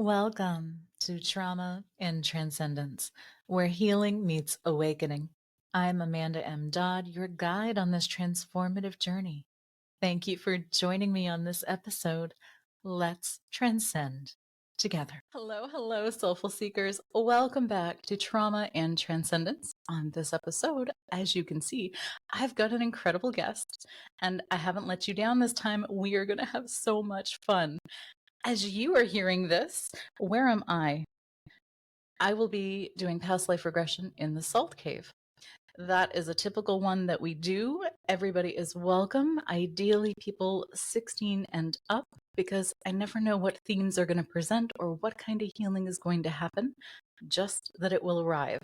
Welcome to Trauma and Transcendence, where healing meets awakening. I'm Amanda M. Dodd, your guide on this transformative journey. Thank you for joining me on this episode. Let's transcend together. Hello, soulful seekers. Welcome back to Trauma and Transcendence. On this episode, as you can see, I've got an incredible guest, and I haven't let you down this time. We are going to have so much fun. As you are hearing this, where am I? I will be doing past life regression in the salt cave. That is a typical one that we do. Everybody is welcome, ideally people 16 and up, because I never know what themes are going to present or what kind of healing is going to happen, just that it will arrive.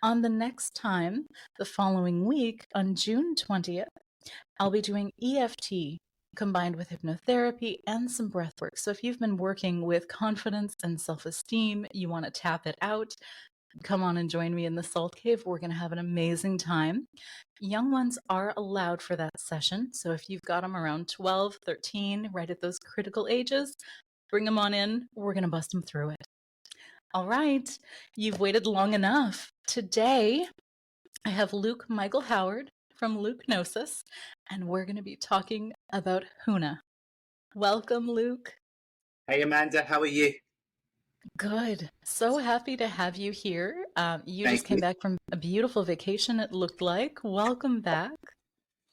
On the next time, the following week, on June 20th, I'll be doing EFT combined with hypnotherapy and some breath work. So if you've been working with confidence and self-esteem, you want to tap it out, come on and join me in the salt cave. We're going to have an amazing time. Young ones are allowed for that session. So if you've got them around 12, 13, right at those critical ages, bring them on in. We're going to bust them through it. All right. You've waited long enough. Today, I have Luke Michael Howard from LUKEnosis, and we're going to be talking about Huna. Welcome, Luke. Hey, Amanda, how are you? Good. So happy to have you here. You just came back from a beautiful vacation, it looked like. Welcome back.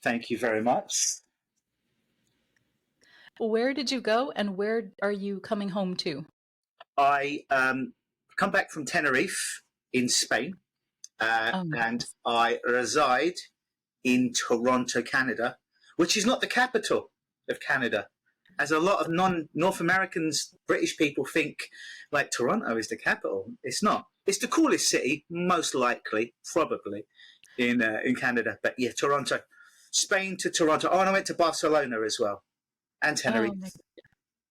Thank you very much. Where did you go, and where are you coming home to? I come back from Tenerife in Spain, and I reside in Toronto, Canada, which is not the capital of Canada. As a lot of non-North Americans, British people think like Toronto is the capital. It's not. It's the coolest city, most likely, probably, in Canada. But yeah, Toronto. Spain to Toronto. Oh, and I went to Barcelona as well, and Tenerife,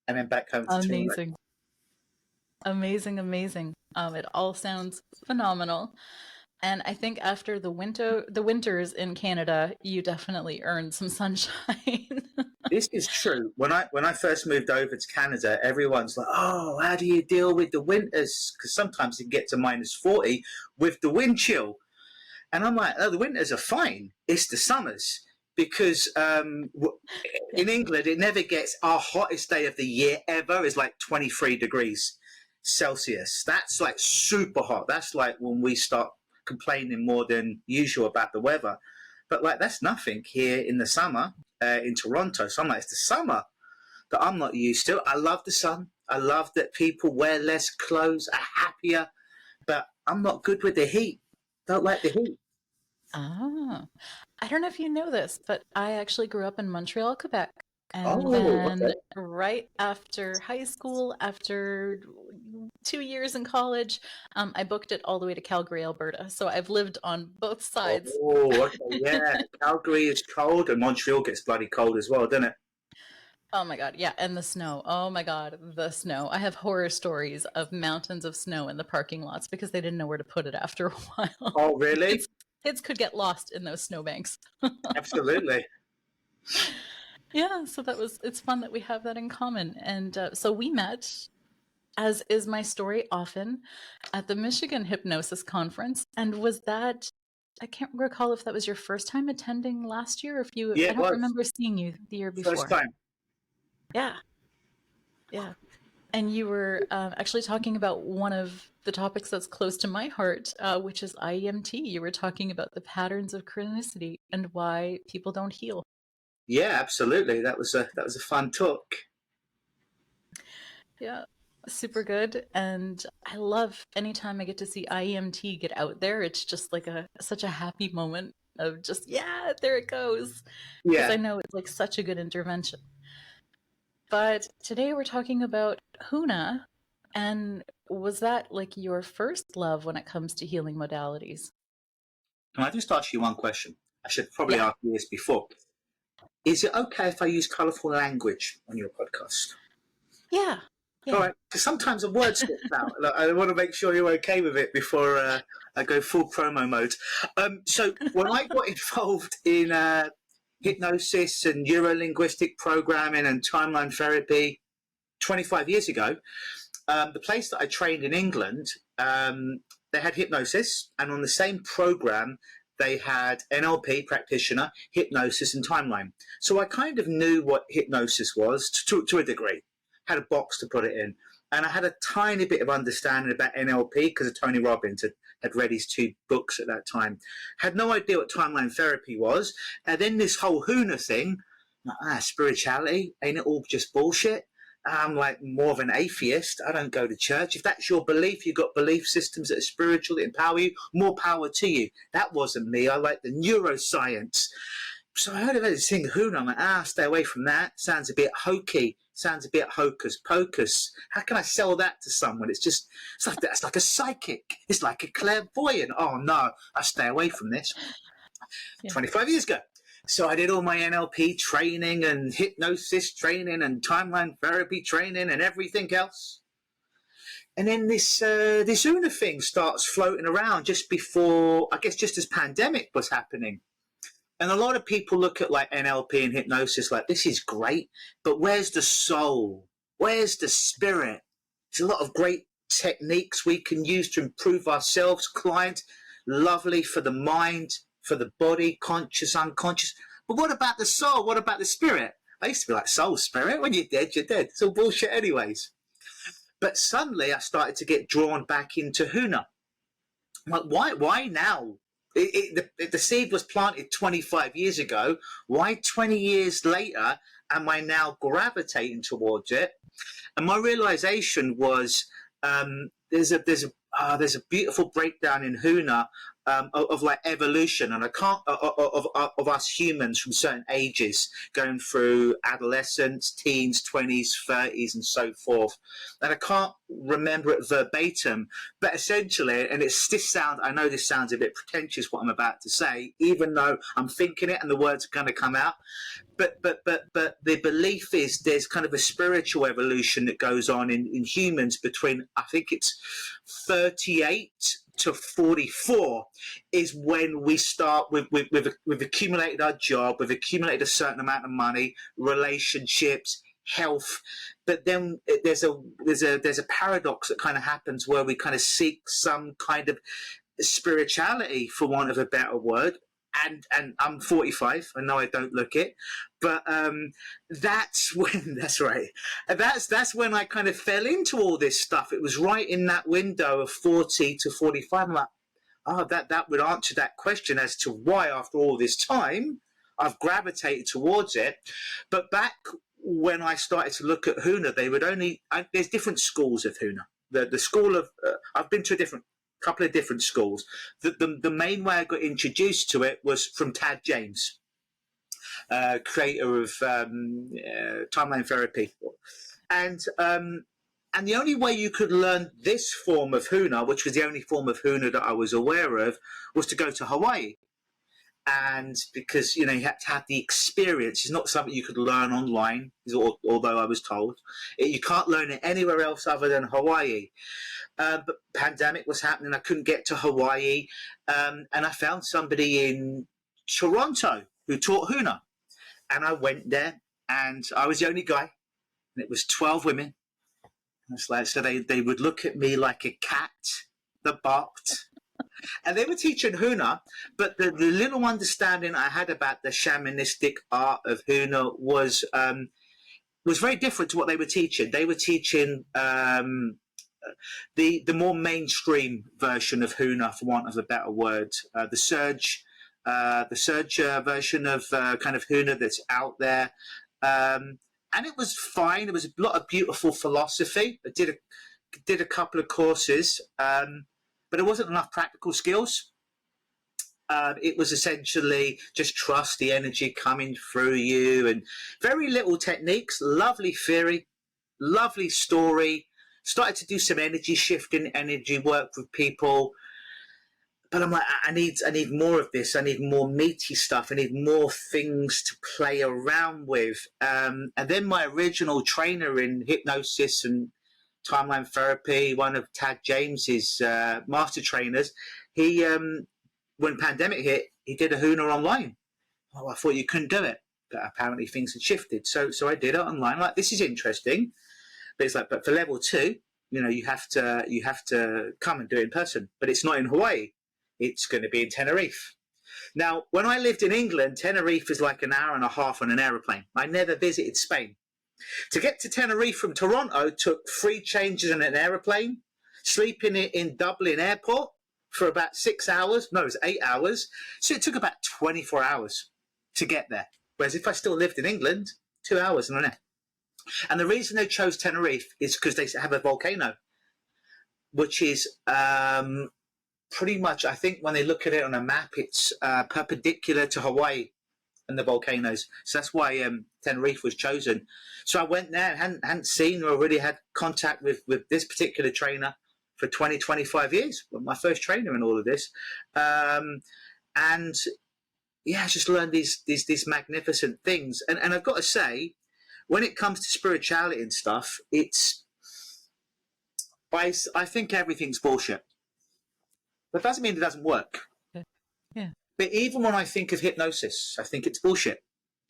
and then back home to Toronto. Amazing. It all sounds phenomenal. And I think after the winters in Canada, you definitely earned some sunshine. This is true. When I first moved over to Canada, everyone's like, "Oh, how do you deal with the winters?" Because sometimes it gets to -40 with the wind chill. And I'm like, "Oh, the winters are fine. It's the summers." Because in England, it never gets, our hottest day of the year ever is like 23 degrees Celsius. That's like super hot. That's like when we start complaining more than usual about the weather. But like, that's nothing here in the summer in Toronto. So I'm like, it's the summer that I'm not used to. I love the sun. I love that people wear less clothes, are happier, but I'm not good with the heat. Don't like the heat. I don't know if you know this, but I actually grew up in Montreal, Quebec. And then right after high school, after 2 years in college, I booked it all the way to Calgary, Alberta. So I've lived on both sides. Oh, okay, yeah. Calgary is cold, and Montreal gets bloody cold as well, doesn't it? Oh my God, yeah, and the snow. Oh my God, the snow. I have horror stories of mountains of snow in the parking lots because they didn't know where to put it after a while. Oh, really? Kids could get lost in those snowbanks. Absolutely. Yeah, so it's fun that we have that in common. And so we met, as is my story often, at the Michigan Hypnosis Conference. And was that, I can't recall if that was your first time attending last year, or if you, I don't remember seeing you the year before. First time. Yeah. And you were actually talking about one of the topics that's close to my heart, which is IEMT. You were talking about the patterns of chronicity and why people don't heal. Yeah, absolutely. That was a fun talk. Yeah, super good. And I love anytime I get to see IEMT get out there. It's just like such a happy moment of just, yeah, there it goes. Because I know it's like such a good intervention. But today we're talking about Huna. And was that like your first love when it comes to healing modalities? Can I just ask you one question? I should probably ask you this before. Is it okay if I use colourful language on your podcast? Yeah. All right, because sometimes a word slips out. I want to make sure you're okay with it before I go full promo mode. So when I got involved in hypnosis and neuro-linguistic programming and timeline therapy 25 years ago, the place that I trained in England, they had hypnosis, and on the same program, they had NLP, practitioner, hypnosis, and timeline. So I kind of knew what hypnosis was to a degree, had a box to put it in. And I had a tiny bit of understanding about NLP because of Tony Robbins had read his 2 books at that time. Had no idea what timeline therapy was. And then this whole Huna thing, spirituality, ain't it all just bullshit? I'm like more of an atheist. I don't go to church. If that's your belief, you've got belief systems that are spiritual, that empower you, more power to you. That wasn't me. I like the neuroscience. So I heard about this thing, Huna. I'm like, stay away from that. Sounds a bit hokey. Sounds a bit hocus pocus. How can I sell that to someone? It's like a psychic. It's like a clairvoyant. Oh no, I stay away from this. Yeah. 25 years ago. So I did all my NLP training and hypnosis training and timeline therapy training and everything else. And then this Huna thing starts floating around just before, I guess, just as pandemic was happening. And a lot of people look at like NLP and hypnosis like, this is great, but where's the soul? Where's the spirit? There's a lot of great techniques we can use to improve ourselves, client, lovely for the mind, for the body, conscious, unconscious. But what about the soul? What about the spirit? I used to be like, soul, spirit, when you're dead, you're dead. It's all bullshit anyways. But suddenly I started to get drawn back into Huna. I'm like, why now? The seed was planted 25 years ago. Why 20 years later am I now gravitating towards it? And my realization was there's a beautiful breakdown in Huna of like evolution, and I can't of us humans from certain ages going through adolescence, teens, 20s, 30s, and so forth. And I can't remember it verbatim, but essentially, and I know this sounds a bit pretentious what I'm about to say, even though I'm thinking it and the words are going to come out. But the belief is there's kind of a spiritual evolution that goes on in humans between, I think it's 38 to 44 is when we start we've accumulated our job, we've accumulated a certain amount of money, relationships, health, but then there's a paradox that kind of happens where we kind of seek some kind of spirituality, for want of a better word. And I'm 45. I know I don't look it, but that's when that's when I kind of fell into all this stuff. It was right in that window of 40 to 45. I'm like, that would answer that question as to why, after all this time, I've gravitated towards it. But back when I started to look at Huna, there's different schools of Huna. The school of I've been to a couple of different schools. The main way I got introduced to it was from Tad James, creator of timeline therapy, and the only way you could learn this form of Huna, which was the only form of Huna that I was aware of, was to go to Hawaii. And because you had to have the experience, it's not something you could learn online, although I was told you can't learn it anywhere else other than Hawaii. But pandemic was happening, I couldn't get to Hawaii, and I found somebody in Toronto who taught Huna, and I went there, and I was the only guy, and it was 12 women. And it's like, so they would look at me like a cat that barked. And they were teaching Huna, but the little understanding I had about the shamanistic art of Huna was very different to what they were teaching. They were teaching the more mainstream version of Huna, for want of a better word, the surge version of kind of Huna that's out there, and it was fine. There was a lot of beautiful philosophy. I did a couple of courses, but it wasn't enough practical skills. It was essentially just trust the energy coming through you, and very little techniques. Lovely theory, lovely story. Started to do some energy shifting, energy work with people. But I'm like, I need more of this. I need more meaty stuff. I need more things to play around with. And then my original trainer in hypnosis and timeline therapy, one of Tad James's master trainers, he when pandemic hit, he did a Huna online. Oh, I thought you couldn't do it, but apparently things had shifted. So I did it online. Like, this is interesting. But it's like, but for level 2, you have to come and do it in person. But it's not in Hawaii. It's going to be in Tenerife. Now, when I lived in England, Tenerife is like an hour and a half on an aeroplane. I never visited Spain. To get to Tenerife from Toronto took 3 changes in an aeroplane, sleeping in Dublin airport for about 6 hours. No, it was 8 hours. So it took about 24 hours to get there. Whereas if I still lived in England, 2 hours and an hour. And the reason they chose Tenerife is because they have a volcano, which is pretty much, I think when they look at it on a map, it's perpendicular to Hawaii and the volcanoes. So that's why Tenerife was chosen. So I went there and hadn't seen or already had contact with this particular trainer for 20, 25 years. My first trainer in all of this. And yeah, I just learned these magnificent things. And I've got to say, when it comes to spirituality and stuff, I think everything's bullshit. That doesn't mean it doesn't work. Yeah. But even when I think of hypnosis, I think it's bullshit.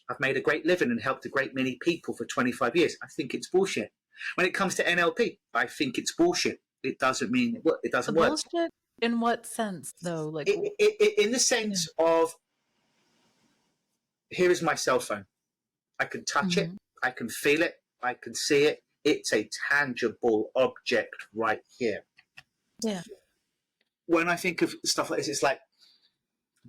I've made a great living and helped a great many people for 25 years. I think it's bullshit. When it comes to NLP, I think it's bullshit. It doesn't mean it doesn't work. Bullshit in what sense, though? Like in the sense of, here is my cell phone. I can touch it. I can feel it. I can see it. It's a tangible object right here. Yeah. When I think of stuff like this, it's like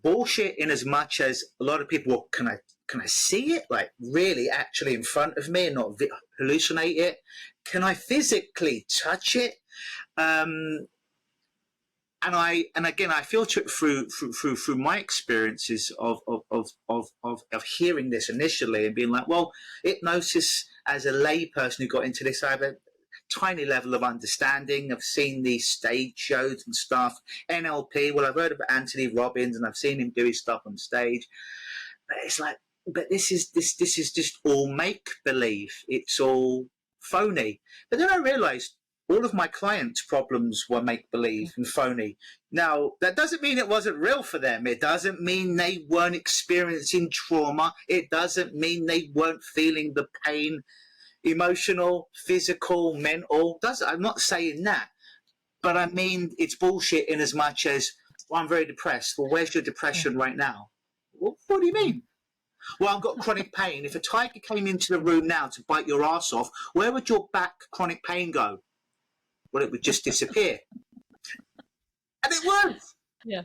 bullshit in as much as a lot of people, well, can I see it? Like really actually in front of me and not hallucinate it? Can I physically touch it? And again, I filter it through my experiences of hearing this initially and being like, well, hypnosis as a lay person who got into this, I have a tiny level of understanding. I've seen these stage shows and stuff. NLP, well, I've heard of Anthony Robbins and I've seen him do his stuff on stage. But it's like, but this is just all make believe. It's all phony. But then I realized all of my clients' problems were make believe and phony. Now, that doesn't mean it wasn't real for them. It doesn't mean they weren't experiencing trauma. It doesn't mean they weren't feeling the pain, emotional, physical, mental. I'm not saying that. But I mean, it's bullshit in as much as, well, I'm very depressed. Well, where's your depression right now? Well, what do you mean? Well, I've got chronic pain. If a tiger came into the room now to bite your ass off, where would your back chronic pain go? Well, it would just disappear. And it would. Yeah.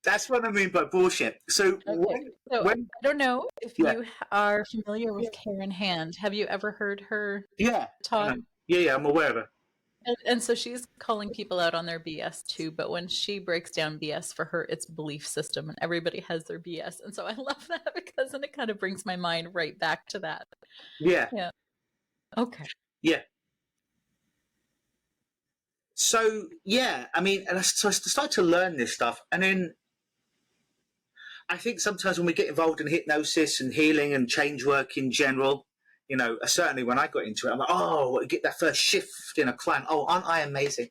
That's what I mean by bullshit. So, okay. I don't know if you are familiar with Karen Hand. Have you ever heard her talk? Yeah, I'm aware of her. And so she's calling people out on their BS too, but when she breaks down BS, for her, it's belief system, and everybody has their BS. And so I love that because then it kind of brings my mind right back to that. Yeah. Yeah. Okay. Yeah. So, yeah, I mean, and I started to learn this stuff. And then I think sometimes when we get involved in hypnosis and healing and change work in general, you know, certainly when I got into it, I'm like, oh, get that first shift in a client. Oh, aren't I amazing?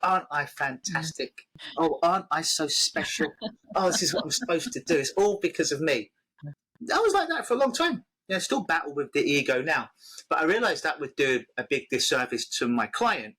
Aren't I fantastic? Oh, aren't I so special? Oh, this is what I'm supposed to do. It's all because of me. I was like that for a long time. I still battle with the ego now. But I realized that would do a big disservice to my client.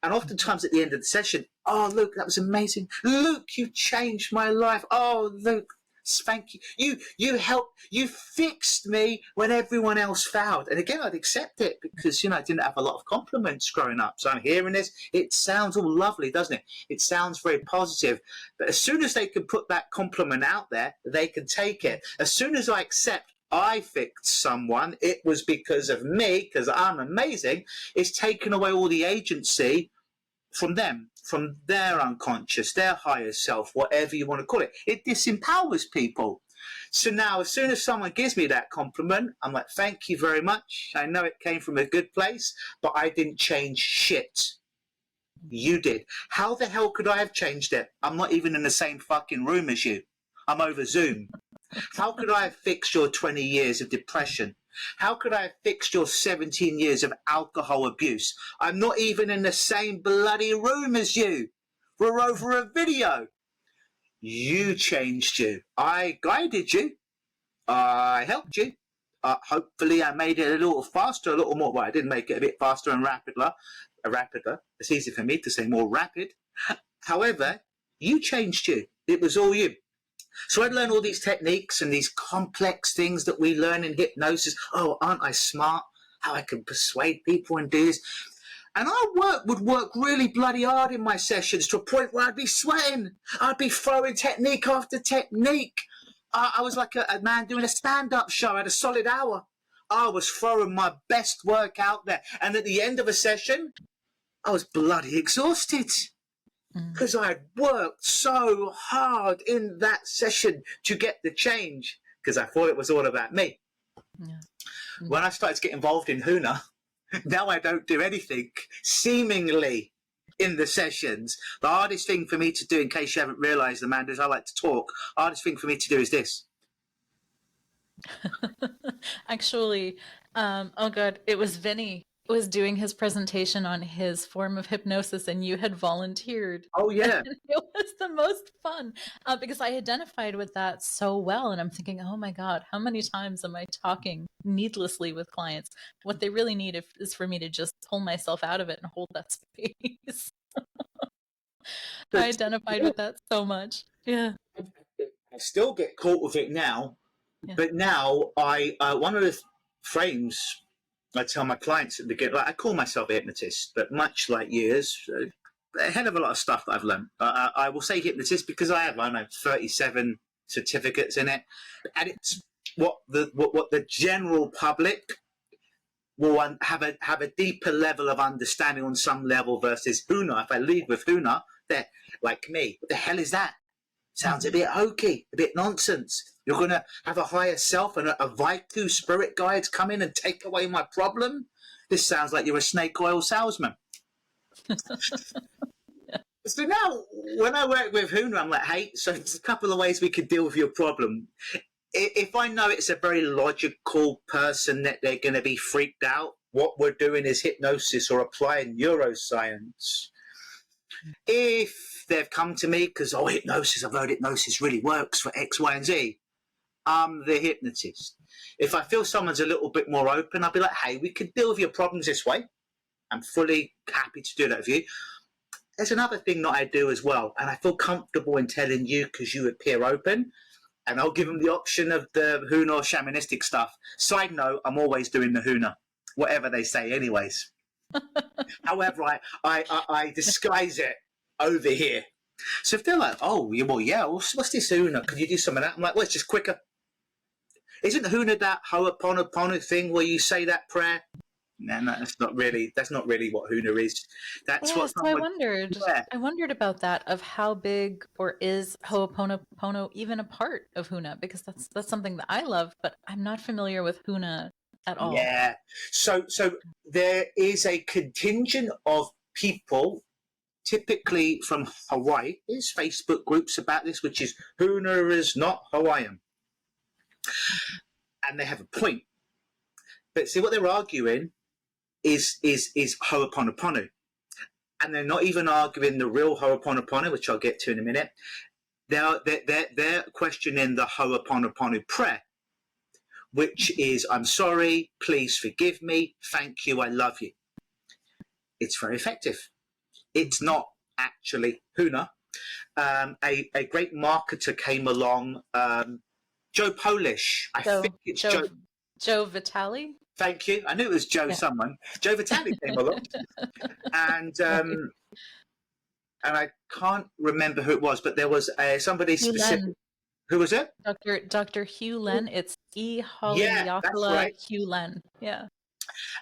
And oftentimes at the end of the session, oh, Luke, that was amazing. Luke, you changed my life. Oh, Luke, thank you. You helped, you fixed me when everyone else failed. And again, I'd accept it because, I didn't have a lot of compliments growing up. So I'm hearing this. It sounds all lovely, doesn't it? It sounds very positive. But as soon as they can put that compliment out there, they can take it. As soon as I accept I fixed someone, it was because of me, because I'm amazing, it's taken away all the agency from them, from their unconscious, their higher self, whatever you want to call it. It disempowers people. So now, as soon as someone gives me that compliment, I'm like, thank you very much. I know it came from a good place, but I didn't change shit. You did. How the hell could I have changed it? I'm not even in the same fucking room as you. I'm over Zoom. How could I have fixed your 20 years of depression? How could I have fixed your 17 years of alcohol abuse? I'm not even in the same bloody room as you. We're over a video. You changed you. I guided you. I helped you. Hopefully I made it a little faster, a little more. Well, I didn't make it a bit faster and rapider. a rapider. It's easy for me to say more rapid. However, you changed you. It was all you. So I'd learn all these techniques and these complex things that we learn in hypnosis. Oh, aren't I smart? How I can persuade people and do this. And I would work really bloody hard in my sessions to a point where I'd be sweating. I'd be throwing technique after technique. I was like a man doing a stand-up show. I had a solid hour. I was throwing my best work out there. And at the end of a session, I was bloody exhausted because I had worked so hard in that session to get the change because I thought it was all about me. Yeah. When I started to get involved in Huna, now I don't do anything seemingly in the sessions. The hardest thing for me to do, in case you haven't realised, Amanda, is I like to talk. The hardest thing for me to do is this. Actually, oh God, it was Vinny was doing his presentation on his form of hypnosis and you had volunteered. Oh, yeah. And it was the most fun because I identified with that so well. And I'm thinking, oh my God, how many times am I talking needlessly with clients? What they really need is for me to just pull myself out of it and hold that space. I identified with that so much. Yeah. I still get caught with it now, but now I one of the frames I tell my clients at the beginning, like I call myself a hypnotist, but much like years, a hell of a lot of stuff that I've learned. I will say hypnotist because I have, I don't know, 37 certificates in it, and it's what the general public will have a deeper level of understanding on some level versus Huna. If I lead with Huna, they're like me. What the hell is that? Sounds a bit hokey, a bit nonsense. You're going to have a higher self and a Vaiku spirit guides come in and take away my problem? This sounds like you're a snake oil salesman. So now, when I work with Huna, I'm like, hey, so there's a couple of ways we could deal with your problem. If I know it's a very logical person that they're going to be freaked out, what we're doing is hypnosis or applying neuroscience. If they've come to me because, hypnosis, I've heard hypnosis really works for X, Y, and Z, I'm the hypnotist. If I feel someone's a little bit more open, I'll be like, hey, we could deal with your problems this way. I'm fully happy to do that with you. There's another thing that I do as well, and I feel comfortable in telling you because you appear open, and I'll give them the option of the Huna shamanistic stuff. Side note, I'm always doing the Huna, whatever they say anyways. However, I disguise it over here. So if they're like, what's this Huna? Could you do some of that? I'm like, well, it's just quicker. Isn't Huna that Ho'oponopono thing where you say that prayer? No, that's not really what Huna is. That's what I wondered about that, of how big or is Ho'oponopono even a part of Huna, because that's something that I love, but I'm not familiar with Huna at all. Yeah. So there is a contingent of people, typically from Hawaii. There's Facebook groups about this, which is Huna is not Hawaiian. And they have a point. But see, what they're arguing is Ho'oponopono. And they're not even arguing the real Ho'oponopono, which I'll get to in a minute. They're questioning the Ho'oponopono prayer, which is, I'm sorry, please forgive me, thank you, I love you. It's very effective. It's not actually Huna. A great marketer came along, Joe Polish. I think it's Joe Vitale? Thank you. I knew it was Joe someone. Joe Vitale came along. And I can't remember who it was, but there was somebody specific. Who was it? Dr. Hugh Len. It's Haleakala Hugh Len. Yeah.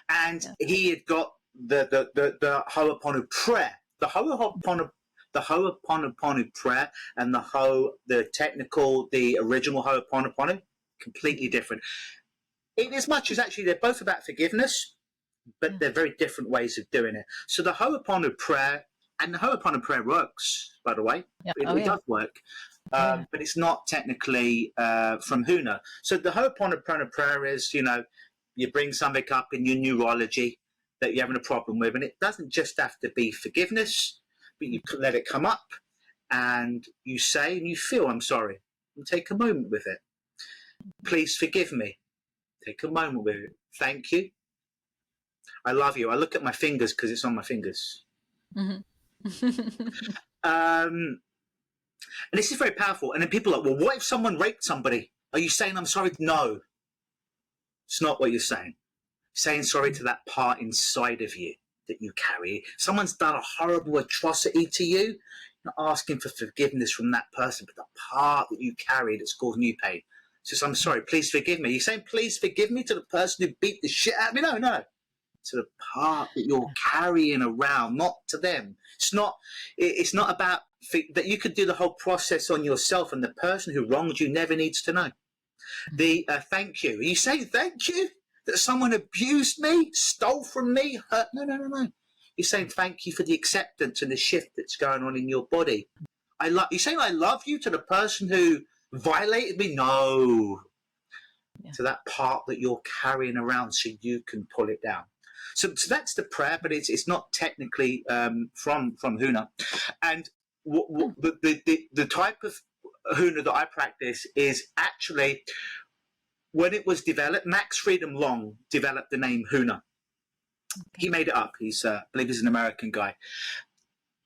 And he had got the Ho'oponopono prayer. The Ho'oponopono prayer and the original Ho'oponopono, completely different. In as much as actually they're both about forgiveness, but they're very different ways of doing it. So the Ho'oponopono prayer, and the Ho'oponopono prayer works, by the way. Yep. It does work. But it's not technically from Huna. So the Ho'oponopono prayer is, you bring something up in your neurology that you're having a problem with, and it doesn't just have to be forgiveness, but you let it come up, and you say and you feel, I'm sorry, and take a moment with it. Please forgive me. Take a moment with it. Thank you. I love you. I look at my fingers because it's on my fingers. Mm-hmm. And this is very powerful. And then people are like, well, what if someone raped somebody? Are you saying I'm sorry? No, it's not what you're saying. Saying sorry to that part inside of you that you carry. Someone's done a horrible atrocity to you. You're not asking for forgiveness from that person, but the part that you carry that's causing you pain. So I'm sorry, please forgive me. You're saying please forgive me to the person who beat the shit out of me? No, no. To the part that you're carrying around, not to them. It's not about that. You could do the whole process on yourself, and the person who wronged you never needs to know. The thank you. Are you saying thank you that someone abused me, stole from me, hurt? No, no, no, no. You're saying thank you for the acceptance and the shift that's going on in your body. You're saying I love you to the person who violated me? No. Yeah. To that part that you're carrying around so you can pull it down. So that's the prayer, but it's not technically from Huna. And the type of Huna that I practice is actually, when it was developed, Max Freedom Long developed the name Huna. Okay. He made it up. I believe he's an American guy.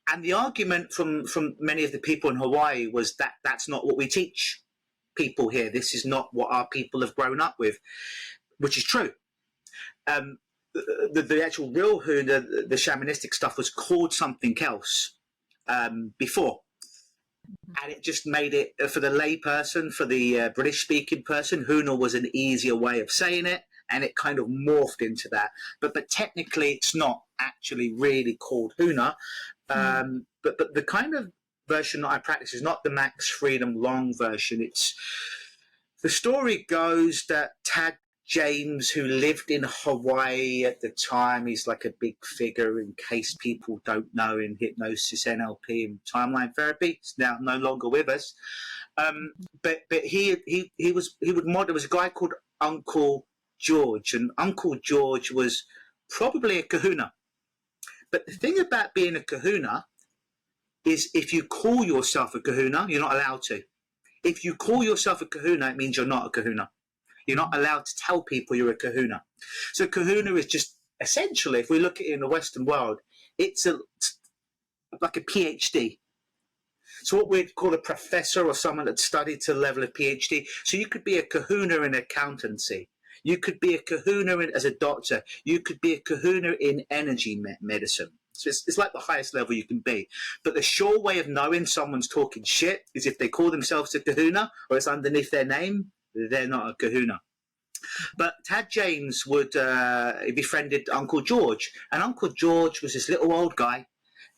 And the argument from many of the people in Hawaii was that that's not what we teach people here. This is not what our people have grown up with, which is true. The actual real Huna, the shamanistic stuff, was called something else before. And it just made it, for the lay person, for the British-speaking person, Huna was an easier way of saying it, and it kind of morphed into that. But technically, it's not actually really called Huna. But the kind of version that I practice is not the Max Freedom Long version. It's, the story goes that Tad James, who lived in Hawaii at the time, he's like a big figure in case people don't know in hypnosis, NLP, and timeline therapy. He's now no longer with us. But he would model. There was a guy called Uncle George, and Uncle George was probably a kahuna. But the thing about being a kahuna is, if you call yourself a kahuna, you're not allowed to. If you call yourself a kahuna, it means you're not a kahuna. You're not allowed to tell people you're a kahuna. So kahuna is just, essentially, if we look at it in the Western world, it's like a PhD. So what we'd call a professor, or someone that studied to the level of PhD. So you could be a kahuna in accountancy. You could be a kahuna as a doctor. You could be a kahuna in energy medicine. So it's like the highest level you can be. But the sure way of knowing someone's talking shit is if they call themselves a kahuna, or it's underneath their name, they're not a kahuna. But Tad James would befriended Uncle George, and Uncle George was this little old guy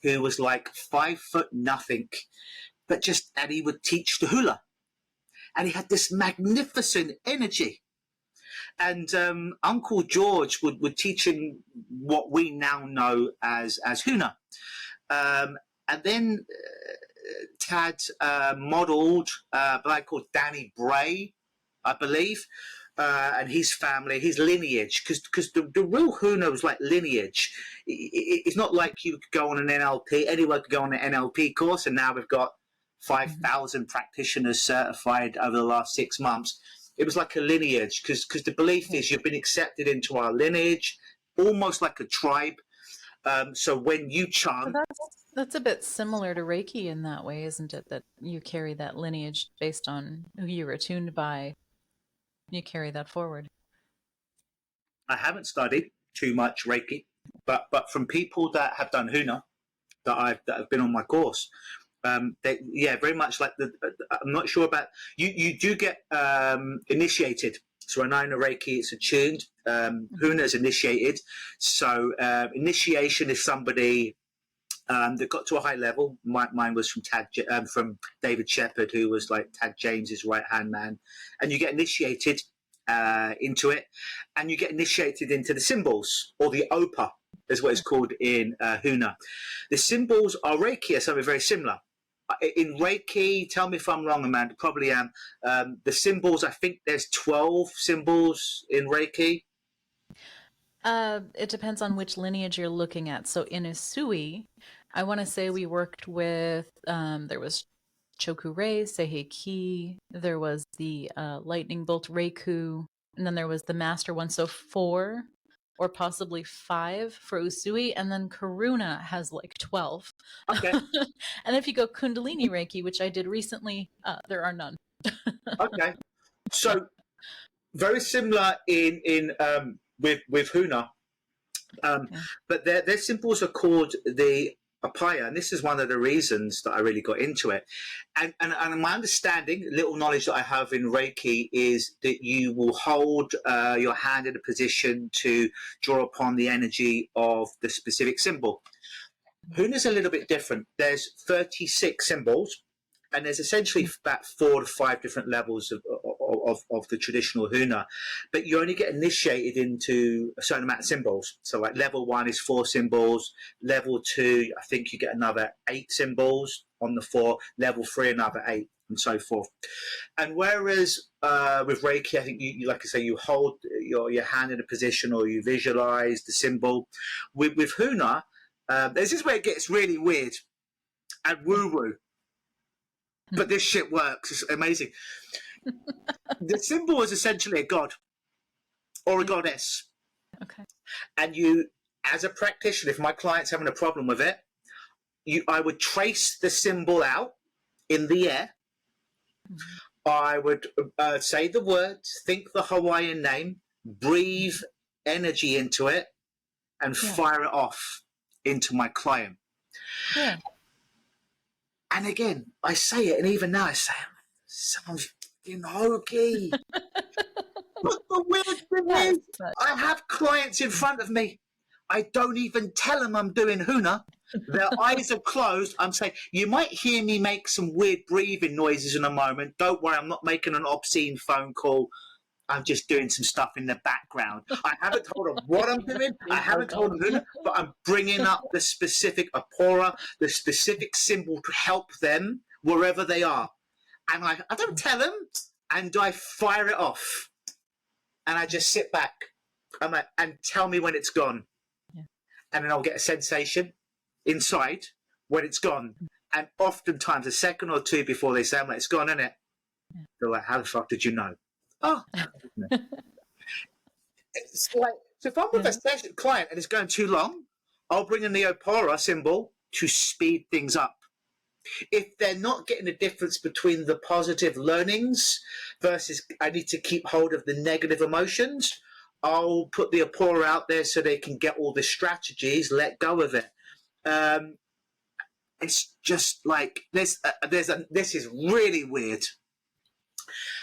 who was like 5'0", and he would teach the hula, and he had this magnificent energy. And Uncle George would teach him what we now know as Huna. And then Tad modelled a guy called Danny Bray, I believe, and his family, his lineage, because the real Huna was like lineage. It's not like you could go on an NLP, anyone could go on an NLP course, and now we've got 5,000 practitioners certified over the last 6 months. It was like a lineage, because the belief is you've been accepted into our lineage, almost like a tribe. So when you chant... So that's a bit similar to Reiki in that way, isn't it? That you carry that lineage based on who you were attuned by. You carry that forward. I haven't studied too much Reiki, but from people that have done Huna, that have been on my course, very much like I'm not sure about you do get initiated. So when I know Reiki, it's attuned. Huna is initiated. So initiation is somebody that got to a high level. Mine was from David Shepherd, who was like Tad James's right hand man, and you get initiated into it, and you get initiated into the symbols, or the Opa, is what it's called in Huna. The symbols are Reiki, are something very similar. In Reiki, tell me if I'm wrong, Amanda, probably am. The symbols, I think there's 12 symbols in Reiki. It depends on which lineage you're looking at. So in Usui, I want to say we worked with, there was Chokurei, Seiheki, there was the lightning bolt Reiku, and then there was the master one. So 4 or possibly 5 for Usui, and then Karuna has like 12. Okay. And if you go Kundalini Reiki, which I did recently, there are none. Okay. So very similar in with Huna, but their symbols are called the Apaya, and this is one of the reasons that I really got into it. And my understanding, little knowledge that I have in Reiki, is that you will hold your hand in a position to draw upon the energy of the specific symbol. Huna's a little bit different. There's 36 symbols, and there's essentially about 4 to 5 different levels of the traditional Huna, but you only get initiated into a certain amount of symbols. So like level 1 is 4 symbols, level 2 I think you get another 8 symbols on the 4, level 3 another 8, and so forth. And whereas with Reiki, I think you like I say, you hold your hand in a position or you visualize the symbol. With Huna, this is where it gets really weird and woo-woo. But this shit works. It's amazing. The symbol is essentially a god or a goddess. Okay. And you, as a practitioner, if my client's having a problem with it, I would trace the symbol out in the air. I would say the words, think the Hawaiian name, breathe energy into it, and fire it off into my client. Yeah. And again, I say it, and even now I say, sounds fucking hokey. But the weird thing is, I have clients in front of me. I don't even tell them I'm doing Huna. Their eyes are closed. I'm saying, you might hear me make some weird breathing noises in a moment. Don't worry, I'm not making an obscene phone call. I'm just doing some stuff in the background. I haven't told them what I'm doing. I haven't told them Huna, but I'm bringing up the specific apora, the specific symbol to help them wherever they are. And I don't tell them, and I fire it off. And I just sit back and tell me when it's gone. Yeah. And then I'll get a sensation inside when it's gone. And oftentimes, a second or two before they say, I'm like, it's gone, isn't it? Yeah. They're like, how the fuck did you know? Oh. It's like, so if I'm with a session client and it's going too long, I'll bring in the Opora symbol to speed things up. If they're not getting the difference between the positive learnings versus I need to keep hold of the negative emotions, I'll put the Opora out there so they can get all the strategies, let go of it. It's just like this is really weird.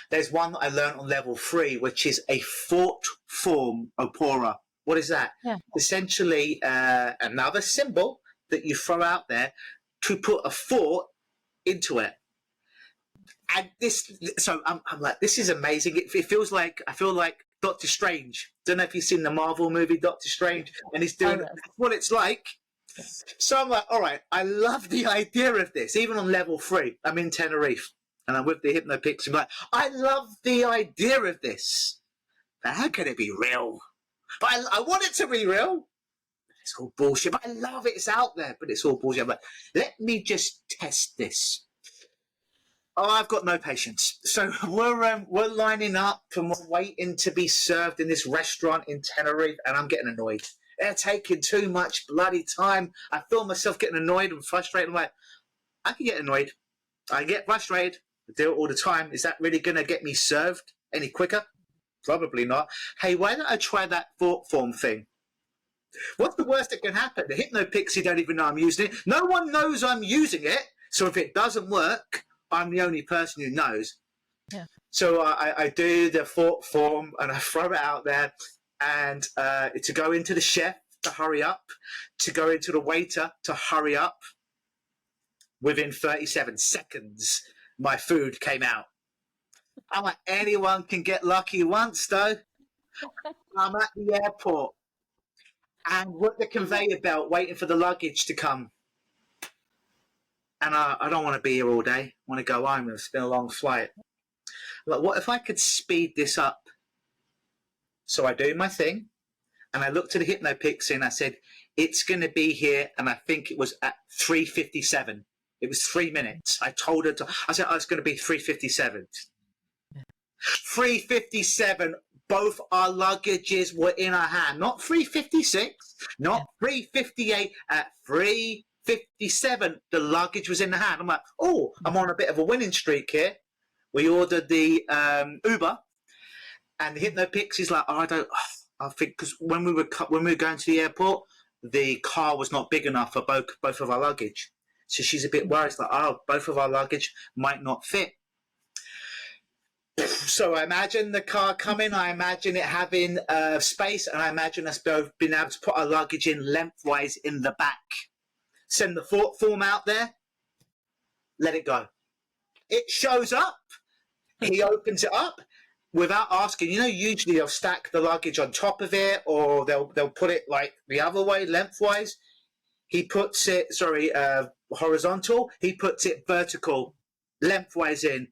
There's one that I learned on level 3, which is a fort form Opora. What is that? Yeah. Essentially, another symbol that you throw out there to put a fort into it. And so I'm like, this is amazing. It feels like, I feel like Doctor Strange. Don't know if you've seen the Marvel movie Doctor Strange, and he's doing what it's like. So I'm like, all right, I love the idea of this. Even on level 3, I'm in Tenerife. And I'm with the Hypnopix. I'm like, I love the idea of this. But how can it be real? But I want it to be real. It's all bullshit. But I love it. It's out there, but it's all bullshit. I'm like, let me just test this. Oh, I've got no patience. So we're lining up and we're waiting to be served in this restaurant in Tenerife, and I'm getting annoyed. They're taking too much bloody time. I feel myself getting annoyed and frustrated. I'm like, I can get annoyed. I get frustrated. I do it all the time. Is that really going to get me served any quicker? Probably not. Hey, why don't I try that thought form thing? What's the worst that can happen? The Hypnopixie don't even know I'm using it. No one knows I'm using it. So if it doesn't work, I'm the only person who knows. Yeah. So I do the thought form and I throw it out there, and to go into the chef to hurry up, to go into the waiter to hurry up. Within 37 seconds, my food came out. I'm like, anyone can get lucky once, though. I'm at the airport and we're at the conveyor belt waiting for the luggage to come. And I don't want to be here all day. I want to go home. It's been a long flight. Like, what if I could speed this up? So I do my thing, and I looked at the Hypnopixie and I said, it's going to be here, and I think it was at 3:57. It was 3 minutes. I told her I said, oh, it's going to be 3:57. 3:57, both our luggages were in our hand. Not 356, not 358, at 357, the luggage was in the hand. I'm like, oh, I'm on a bit of a winning streak here. We ordered the Uber, and the Hypno Pixie's like, oh, I think, because when we were going to the airport, the car was not big enough for both of our luggage. So she's a bit worried, like, oh, both of our luggage might not fit. So I imagine the car coming, I imagine it having space, and I imagine us both being able to put our luggage in lengthwise in the back. Send the form out there, let it go. It shows up, he opens it up without asking. You know, usually they'll stack the luggage on top of it, or they'll put it like the other way, lengthwise. He puts it, horizontal. He puts it vertical, lengthwise in.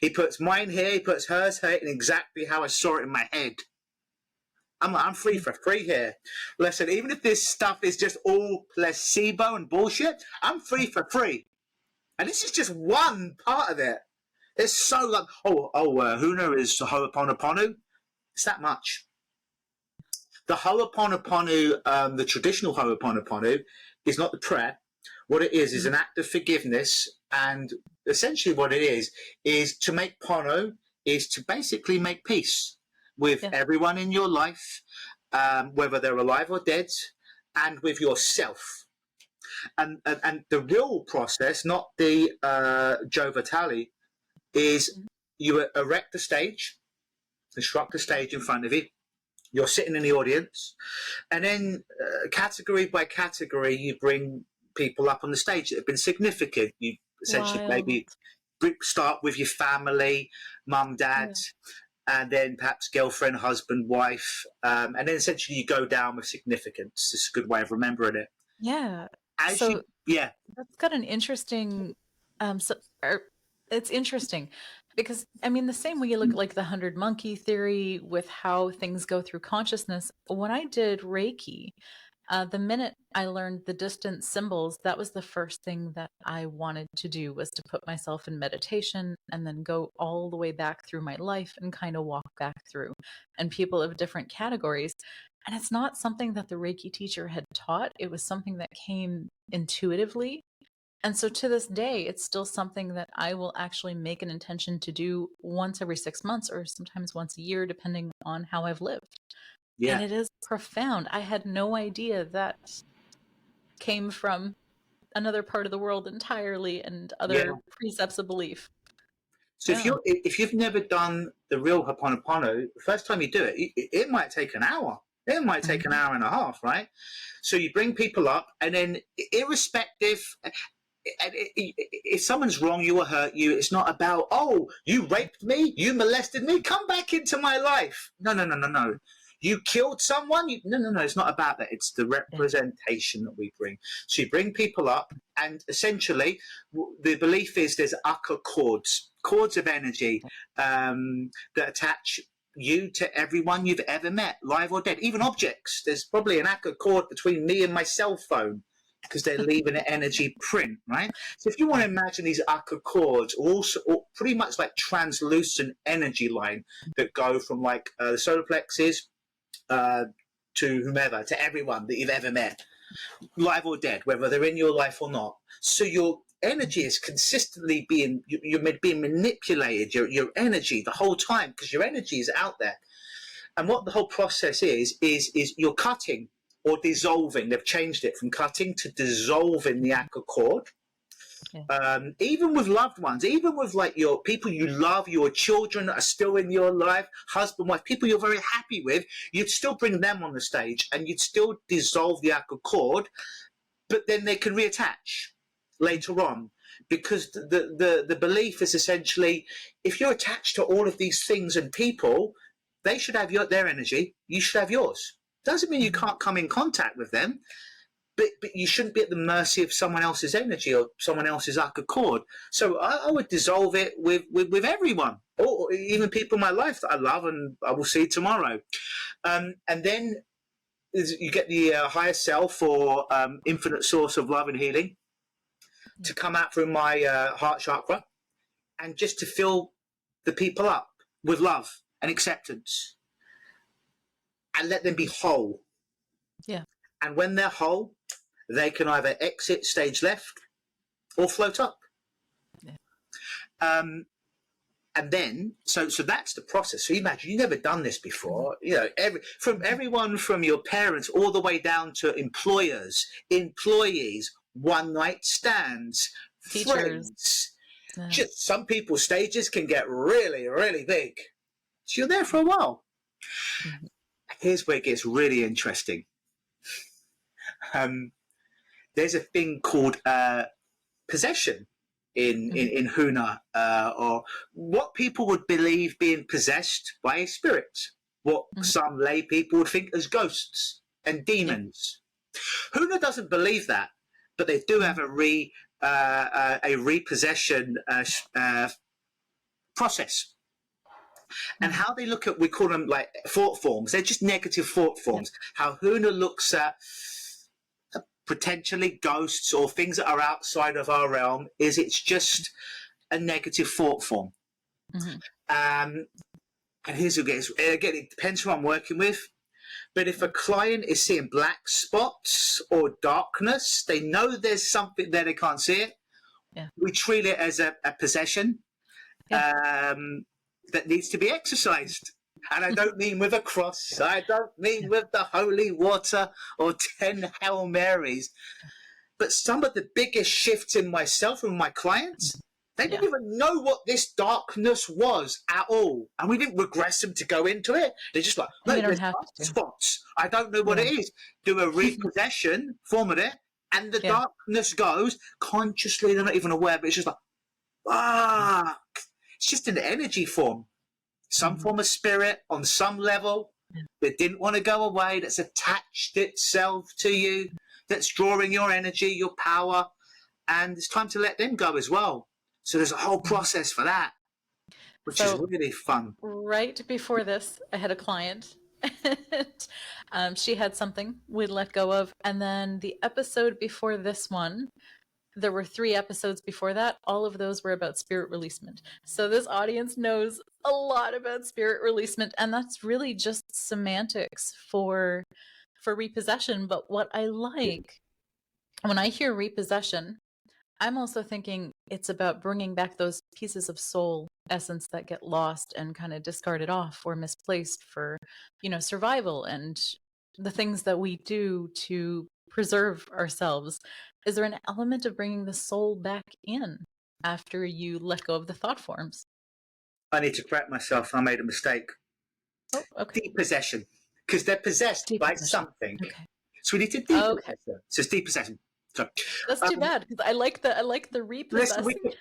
He puts mine here, he puts hers here, and exactly how I saw it in my head. I'm free for free here. Listen, even if this stuff is just all placebo and bullshit, I'm free for free. And this is just one part of it. There's so like, Huna is Ho'oponopono. It's that much. The Ho'oponopono, the traditional Ho'oponopono, is not the prayer. What it is an act of forgiveness, and essentially what it is to make pono, is to basically make peace with everyone in your life, whether they're alive or dead, and with yourself. And the real process, not the Joe Vitale, is you erect the stage, construct a stage in front of you. You're sitting in the audience, and then category by category, you bring people up on the stage that have been significant. You essentially maybe start with your family, mum, dad, and then perhaps girlfriend, husband, wife, and then essentially you go down with significance. It's a good way of remembering it. Yeah. That's got an interesting. It's interesting because, I mean, the same way you look like the 100 monkey theory with how things go through consciousness. When I did Reiki, the minute I learned the distant symbols, that was the first thing that I wanted to do, was to put myself in meditation and then go all the way back through my life and kind of walk back through. And people of different categories. And it's not something that the Reiki teacher had taught. It was something that came intuitively. And so to this day, it's still something that I will actually make an intention to do once every 6 months, or sometimes once a year, depending on how I've lived. Yeah. And it is profound. I had no idea that came from another part of the world entirely, and other precepts of belief. So if you've never done the real Ho'oponopono, the first time you do it, it might take an hour. It might take an hour and a half, right? So you bring people up, and then irrespective, if someone's wrong you or hurt you, it's not about, oh, you raped me, you molested me, come back into my life. No. You killed someone? No, it's not about that. It's the representation that we bring. So you bring people up, and essentially the belief is there's Aka cords of energy that attach you to everyone you've ever met, live or dead, even objects. There's probably an Aka cord between me and my cell phone, because they're leaving an energy print, right? So if you want to imagine these Aka cords, also pretty much like translucent energy line that go from like the solar plexus to whomever, to everyone that you've ever met, live or dead, whether they're in your life or not. So your energy is consistently you're being manipulated, your energy the whole time, because your energy is out there. And what the whole process is you're cutting or dissolving. They've changed it from cutting to dissolving the Aka cord. Even with loved ones, even with like your people you love, your children that are still in your life, husband, wife, people you're very happy with, you'd still bring them on the stage and you'd still dissolve the Aka cord, but then they can reattach later on, because the belief is essentially, if you're attached to all of these things and people, they should have their energy, you should have yours. Doesn't mean you can't come in contact with them, but you shouldn't be at the mercy of someone else's energy or someone else's Aka cord. So I would dissolve it with everyone, or even people in my life that I love and I will see tomorrow. And then you get the higher self, or infinite source of love and healing, to come out through my heart chakra, and just to fill the people up with love and acceptance. and let them be whole. Yeah. And when they're whole, they can either exit stage left or float up. Yeah. And then, so that's the process. So you imagine you've never done this before. You know, everyone from your parents all the way down to employers, employees, one-night stands, Teachers. friends. Yeah. Just some people's stages can get really, really big. So you're there for a while. Mm-hmm. Here's where it gets really interesting. There's a thing called possession in Huna, or what people would believe being possessed by a spirit, what some lay people would think as ghosts and demons. Yeah. Huna doesn't believe that, but they do have a repossession process. And how they look at, we call them like thought forms. They're just negative thought forms. Yeah. How Huna looks at potentially ghosts or things that are outside of our realm is it's just a negative thought form. And here's what it is. Again, it depends who I'm working with. But if a client is seeing black spots or darkness, they know there's something there, they can't see it. Yeah. We treat it as a possession that needs to be exorcised. And I don't mean with a cross. I don't mean with the holy water or 10 Hail Marys. But some of the biggest shifts in myself and my clients, they didn't even know what this darkness was at all. And we didn't regress them to go into it. They're just like, look, there's spots. I don't know what it is. Do a repossession, form of it, and the darkness goes. Consciously, they're not even aware, but it's just like, fuck. It's just an energy form. Some form of spirit on some level that didn't want to go away, that's attached itself to you, that's drawing your energy, your power, and it's time to let them go as well. So there's a whole process for that, which is really fun. Right before this, I had a client. She had something we'd let go of, and then the episode before this one, there were 3 episodes before that. All of those were about spirit releasement. So this audience knows a lot about spirit releasement, and that's really just semantics for repossession. But what I like, when I hear repossession, I'm also thinking it's about bringing back those pieces of soul essence that get lost and kind of discarded off or misplaced for, survival and the things that we do to preserve ourselves. Is there an element of bringing the soul back in after you let go of the thought forms? I need to correct myself. I made a mistake. Oh, okay. Depossession. Because they're possessed by something. Okay. So we need to depossess them. So it's depossession. So, that's too bad, because I like the repossessing. We can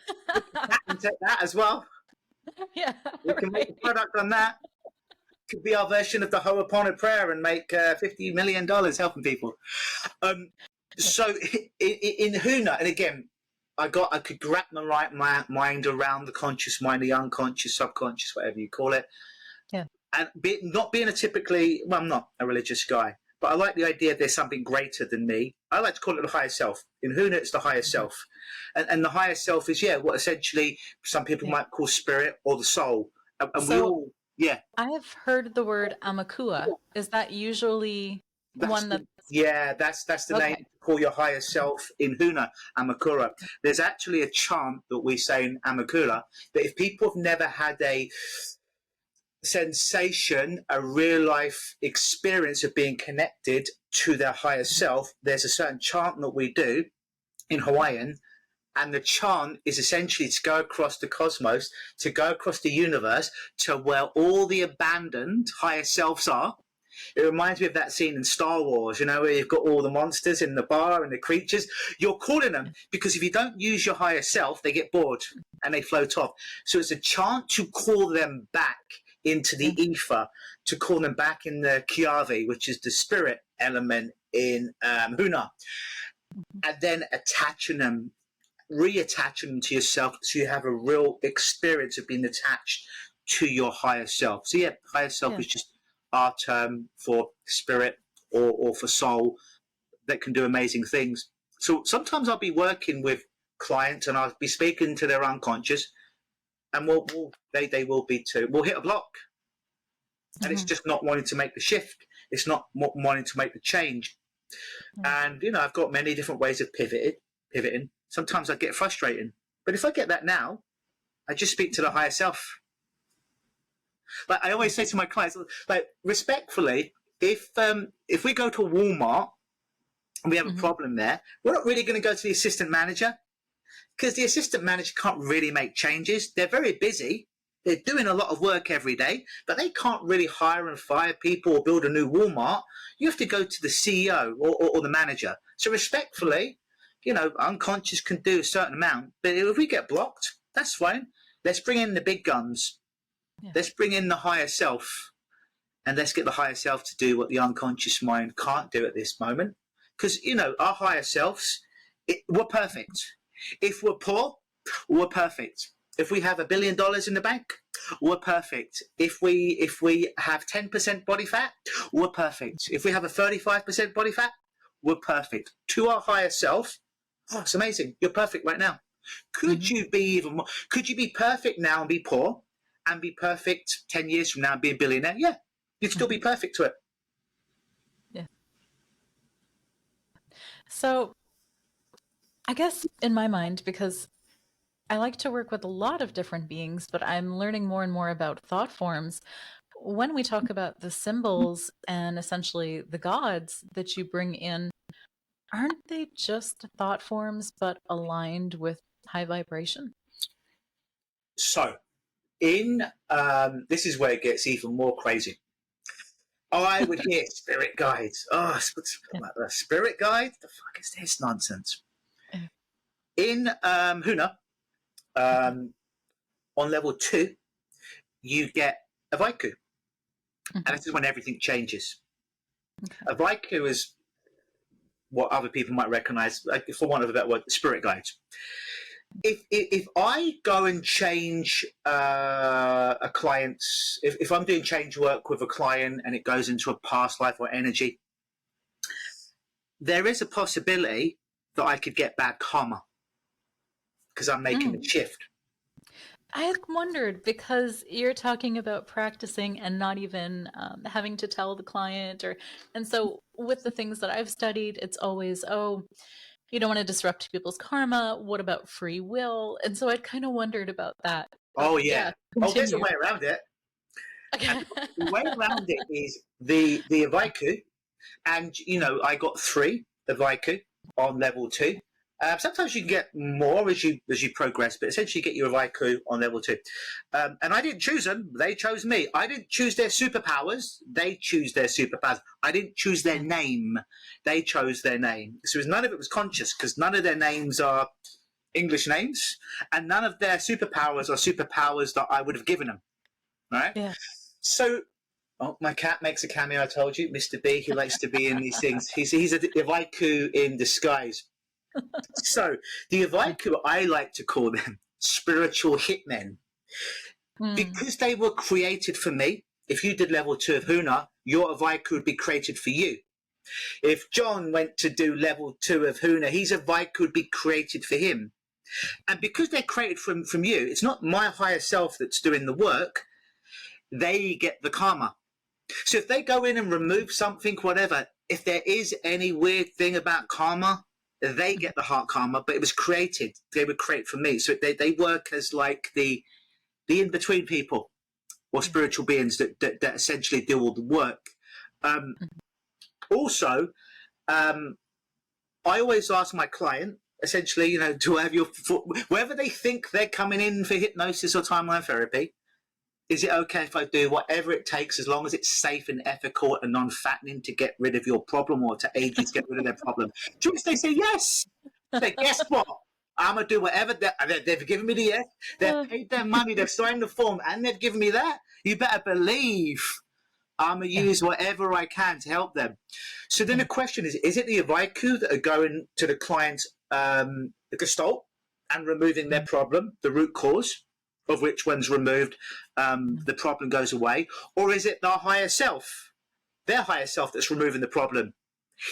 patent that as well. Yeah. We can make a product on that. Could be our version of the Ho'oponopono prayer and make $50 million helping people. So in Huna, and again, I could wrap my mind around the conscious mind, the unconscious, subconscious, whatever you call it. Yeah. And not being I'm not a religious guy, but I like the idea there's something greater than me. I like to call it the higher self. In Huna, it's the higher self. And the higher self is, what essentially some people might call spirit or the soul. And we all, I have heard the word Amakua. Is that usually that's the name to call your higher self in Huna, Amakura. There's actually a chant that we say in Amakura that if people have never had a sensation, a real life experience of being connected to their higher self, there's a certain chant that we do in Hawaiian, and the chant is essentially to go across the cosmos, to go across the universe to where all the abandoned higher selves are. It reminds me of that scene in Star Wars, where you've got all the monsters in the bar and the creatures. You're calling them because if you don't use your higher self, they get bored and they float off. So it's a chant to call them back into the ether, to call them back in the Kiavi, which is the spirit element in Huna, and then reattaching them to yourself so you have a real experience of being attached to your higher self. So higher self is just our term for spirit or for soul that can do amazing things. So sometimes I'll be working with clients and I'll be speaking to their unconscious, and they will be too. We'll hit a block, and it's just not wanting to make the shift It's not wanting to make the change. And, I've got many different ways of pivoting. Sometimes I get frustrating. But if I get that now, I just speak to the higher self. Like I always say to my clients, like respectfully, if we go to a Walmart and we have a problem there, we're not really going to go to the assistant manager, because the assistant manager can't really make changes. They're very busy. They're doing a lot of work every day, but they can't really hire and fire people or build a new Walmart. You have to go to the CEO or the manager. So respectfully, unconscious can do a certain amount, but if we get blocked, that's fine. Let's bring in the big guns. Yeah. Let's bring in the higher self, and let's get the higher self to do what the unconscious mind can't do at this moment. Because, our higher selves, we're perfect. If we're poor, we're perfect. If we have $1 billion in the bank, we're perfect. If we have 10% body fat, we're perfect. If we have a 35% body fat, we're perfect. To our higher self, it's amazing. You're perfect right now. Could you be even more? Could you be perfect now and be poor, and be perfect 10 years from now and be a billionaire? Yeah, you'd still be perfect to it. Yeah. So I guess in my mind, because I like to work with a lot of different beings, but I'm learning more and more about thought forms. When we talk about the symbols and essentially the gods that you bring in, aren't they just thought forms but aligned with high vibration? So, this is where it gets even more crazy. I would hear spirit guides. Oh, spirit guide? The fuck is this nonsense? In Huna, on level 2, you get a Vaiku. And this is when everything changes. A Vaiku is what other people might recognize, like, for want of a better word, spirit guides. If I go and change a client's, if I'm doing change work with a client and it goes into a past life or energy, there is a possibility that I could get bad karma because I'm making a shift. I had wondered, because you're talking about practicing and not even having to tell the client, and so with the things that I've studied, it's always, you don't want to disrupt people's karma. What about free will? And so I'd kind of wondered about that. Oh, yeah. There's a way around it. Okay. The way around it is the Vaiku, and, I got 3 Vaiku on level 2. Sometimes you can get more as you progress, but essentially you get your Vaiku on level 2. And I didn't choose them. They chose me. I didn't choose their superpowers. They choose their superpowers. I didn't choose their name. They chose their name. So none of it was conscious, because none of their names are English names, and none of their superpowers are superpowers that I would have given them. Right? Yeah. So, my cat makes a cameo, I told you. Mr. B, he likes to be in these things. He's a Vaiku in disguise. So, the Vaiku, I like to call them spiritual hitmen, because they were created for me. If you did level 2 of Huna, your Vaiku would be created for you. If John went to do level 2 of Huna, his Vaiku would be created for him. And because they're created from you, it's not my higher self that's doing the work. They get the karma. So if they go in and remove something, whatever, if there is any weird thing about karma, they get the heart karma, but it was created. They were created for me. So they work as like the in-between people, or spiritual beings that essentially do all the work. Also, I always ask my client, essentially, do I have your, wherever they think they're coming in for hypnosis or timeline therapy, is it okay if I do whatever it takes, as long as it's safe and ethical and non-fattening, to get rid of your problem, or to aid you to get rid of their problem? To which they say yes. Say, guess what? I'm going to do whatever. They've given me the yes. They've paid their money. They've signed the form, and they've given me that. You better believe I'm going to use whatever I can to help them. So then the question is it the Vaiku that are going to the client's the gestalt and removing their problem, the root cause of which, one's removed, the problem goes away? Or is it their higher self, that's removing the problem?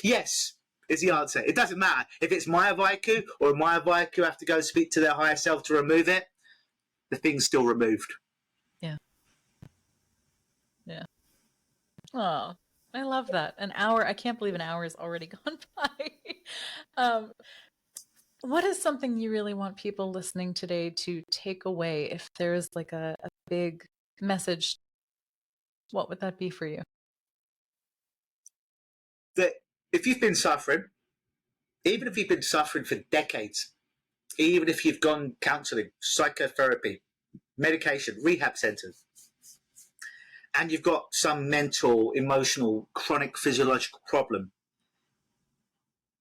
Yes, is the answer. It doesn't matter if it's my Vaiku or my Vaiku have to go speak to their higher self to remove it. The thing's still removed. Yeah. Yeah. Oh, I love that. An hour. I can't believe an hour has already gone by. um, what is something you really want people listening today to take away? If there's like a big message, what would that be for you? That if you've been suffering, even if you've been suffering for decades, even if you've gone counseling, psychotherapy, medication, rehab centers, and you've got some mental, emotional, chronic physiological problem,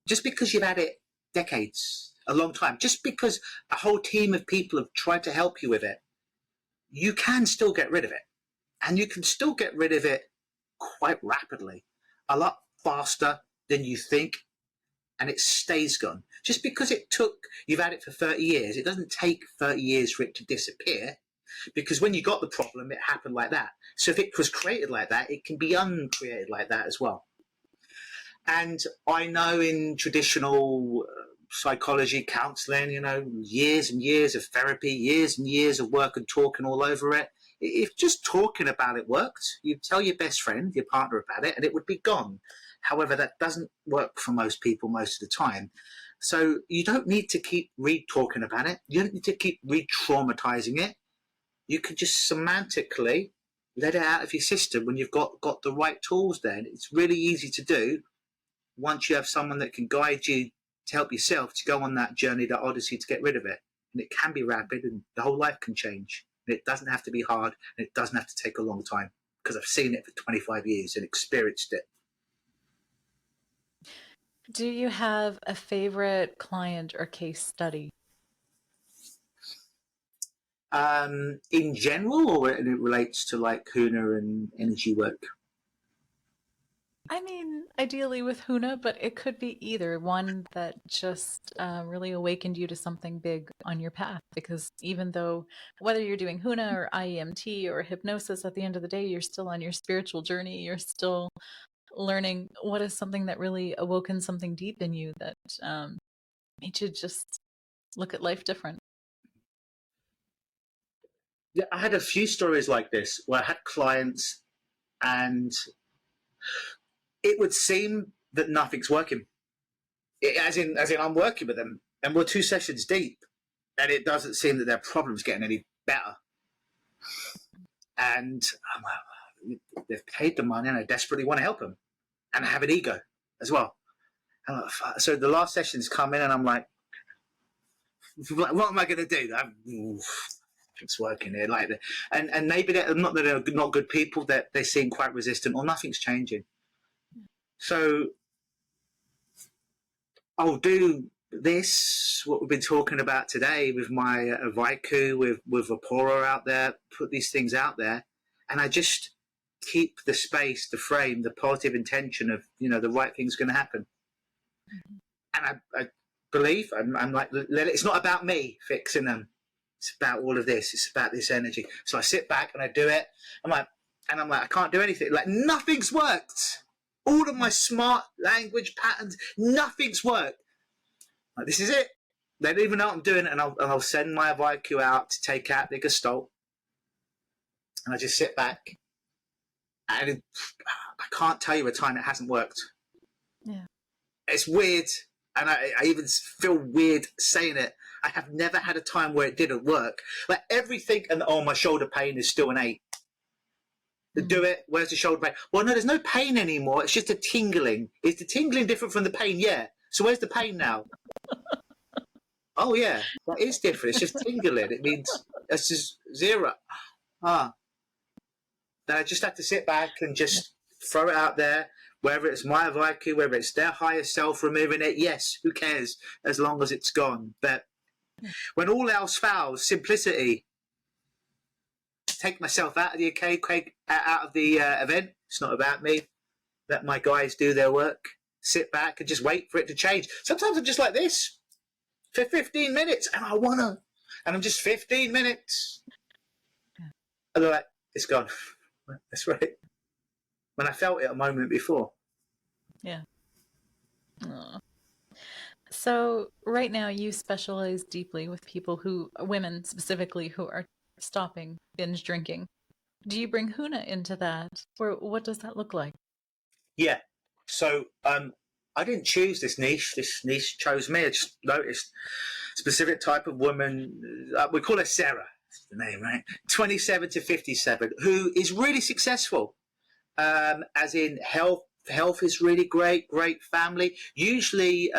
just because you've had it decades, a long time, just because a whole team of people have tried to help you with it, you can still get rid of it. And you can still get rid of it quite rapidly, a lot faster than you think, and it stays gone. Just because you've had it for 30 years, it doesn't take 30 years for it to disappear, because when you got the problem, it happened like that. So if it was created like that, it can be uncreated like that as well. And I know in traditional psychology, counseling, years and years of therapy, years and years of work and talking all over it. If just talking about it worked, you'd tell your best friend, your partner about it, and it would be gone. However, that doesn't work for most people most of the time. So you don't need to keep re-talking about it. You don't need to keep re-traumatizing it. You can just semantically let it out of your system when you've got the right tools there. And it's really easy to do once you have someone that can guide you to help yourself to go on that journey, that odyssey to get rid of it. And it can be rapid and the whole life can change. And it doesn't have to be hard and it doesn't have to take a long time, because I've seen it for 25 years and experienced it. Do you have a favorite client or case study? In general, or it relates to like Huna and energy work? I mean, ideally with Huna, but it could be either one that just really awakened you to something big on your path. Because even though whether you're doing Huna or IEMT or hypnosis, at the end of the day, you're still on your spiritual journey. You're still learning what is something that really awoken something deep in you that made you just look at life different. Yeah, I had a few stories like this where I had clients and it would seem that nothing's working. As in, I'm working with them and we're 2 sessions deep, and it doesn't seem that their problem's getting any better. And they've paid the money, and I desperately want to help them, and I have an ego as well. So the last sessions come in, and I'm like, what am I going to do? It's working here, like that, and maybe they're not good people. That they seem quite resistant, or nothing's changing. So I'll do this, what we've been talking about today, with my Vaiku, with Vapora out there, put these things out there, and I just keep the space, the frame, the positive intention of, the right thing's going to happen. Mm-hmm. And I believe, I'm like, it's not about me fixing them. It's about all of this. It's about this energy. So I sit back and I do it. I'm like, I can't do anything. Like, nothing's worked. All of my smart language patterns, nothing's worked. Like, this is it. They don't even know what I'm doing, and I'll send my IQ out to take out the gestalt, and I just sit back, and I can't tell you a time it hasn't worked. Yeah. It's weird, and I even feel weird saying it. I have never had a time where it didn't work. Like, everything, and my shoulder pain is still an 8. Do it. Where's the shoulder pain? Well, no, there's no pain anymore. It's just a tingling. Is the tingling different from the pain? Yeah. So where's the pain now? Oh yeah, that is different. It's just tingling. It means it's just 0. Then I just have to sit back and just throw it out there. Whether it's my IQ, whether it's their higher self removing it, yes, who cares, as long as it's gone. But when all else fails, simplicity. Take myself out of the out of the event. It's not about me. Let my guys do their work. Sit back and just wait for it to change. Sometimes I'm just like this for 15 minutes, and and I'm just 15 minutes. And they're like, it's gone. That's right. When I felt it a moment before. Yeah. Aww. So right now you specialize deeply with people women specifically, who are stopping binge drinking. Do you bring Huna into that? Or what does that look like? Yeah. So I didn't choose this niche. This niche chose me. I just noticed a specific type of woman. We call her Sarah. That's the name, right? 27 to 57, who is really successful. As in health. Health is really great. Great family. Usually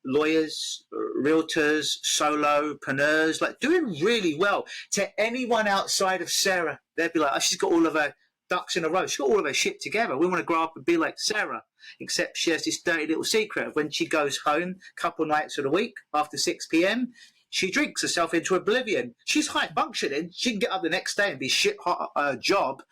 lawyers, realtors, solopreneurs, like doing really well. To anyone outside of Sarah, they'd be like, oh, she's got all of her ducks in a row. She's got all of her shit together. We want to grow up and be like Sarah. Except she has this dirty little secret of when she goes home a couple of nights of the week after 6 p.m., she drinks herself into oblivion. She's high functioning. She can get up the next day and be shit hot at her job.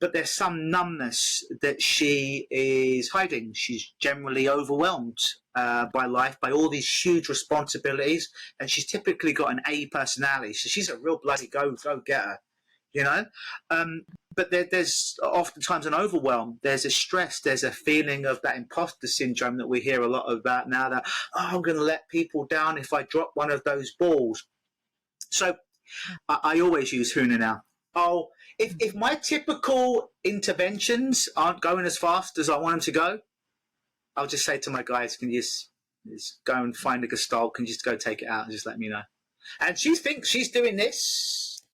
But there's some numbness that she is hiding. She's generally overwhelmed by life, by all these huge responsibilities, and she's typically got an A personality. So she's a real bloody go-getter, you know? But there's oftentimes an overwhelm. There's a stress. There's a feeling of that imposter syndrome that we hear a lot about now, that, oh, I'm going to let people down if I drop one of those balls. So I always use Huna now. Oh, if my typical interventions aren't going as fast as I want them to go, I'll just say to my guys, can you just go and find a gestalt, can you just go take it out and just let me know. And she thinks she's doing this,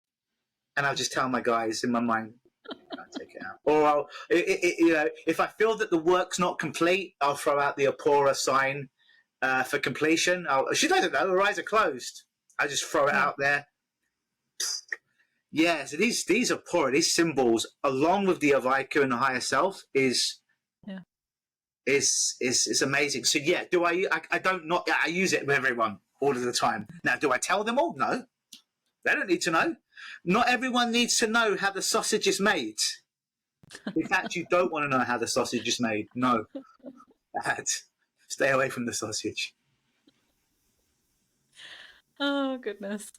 and I'll just tell my guys in my mind, I'll take it out. Or you know, if I feel that the work's not complete, I'll throw out the Apora sign for completion. She doesn't know, her eyes are closed. I just throw it out there. Yeah, so these Apora, these symbols, along with the Avaika and the higher self, is amazing. So yeah, I use it with everyone all of the time. Now, do I tell them all? No, they don't need to know. Not everyone needs to know how the sausage is made. In fact, you don't want to know how the sausage is made. No, stay away from the sausage. Oh, goodness.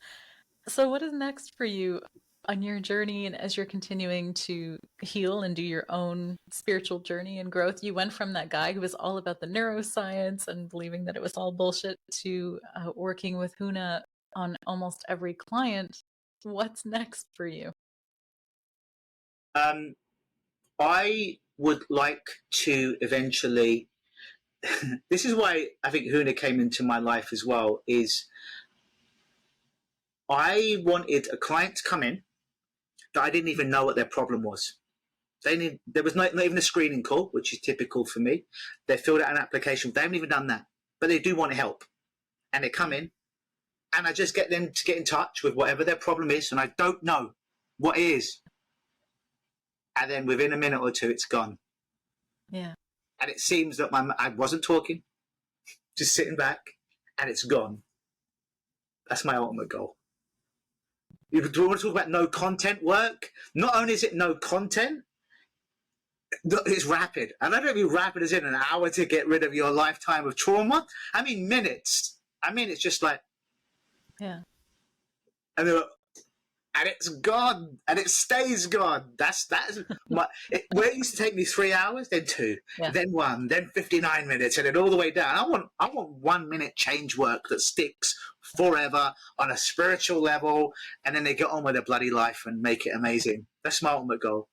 So what is next for you on your journey, and as you're continuing to heal and do your own spiritual journey and growth? You went from that guy who was all about the neuroscience and believing that it was all bullshit to working with Huna on almost every client. What's next for you? I would like to eventually this is why I think Huna came into my life as well, is I wanted a client to come in that I didn't even know what their problem was. There was not even a screening call, which is typical for me. They filled out an application. They haven't even done that, but they do want help. And they come in, and I just get them to get in touch with whatever their problem is, and I don't know what it is. And then within a minute or two, it's gone. Yeah. And it seems that I wasn't talking, just sitting back, and it's gone. That's my ultimate goal. Do we want to talk about no content work? Not only is it no content, it's rapid. And I don't mean rapid as in an hour to get rid of your lifetime of trauma. I mean minutes. I mean, it's just like, yeah. And it's gone, and it stays gone. That's where it used to take me 3 hours, then 2, then 1, then 59 minutes, and then all the way down. I want 1 minute change work that sticks forever on a spiritual level, and then they get on with their bloody life and make it amazing. That's my ultimate goal.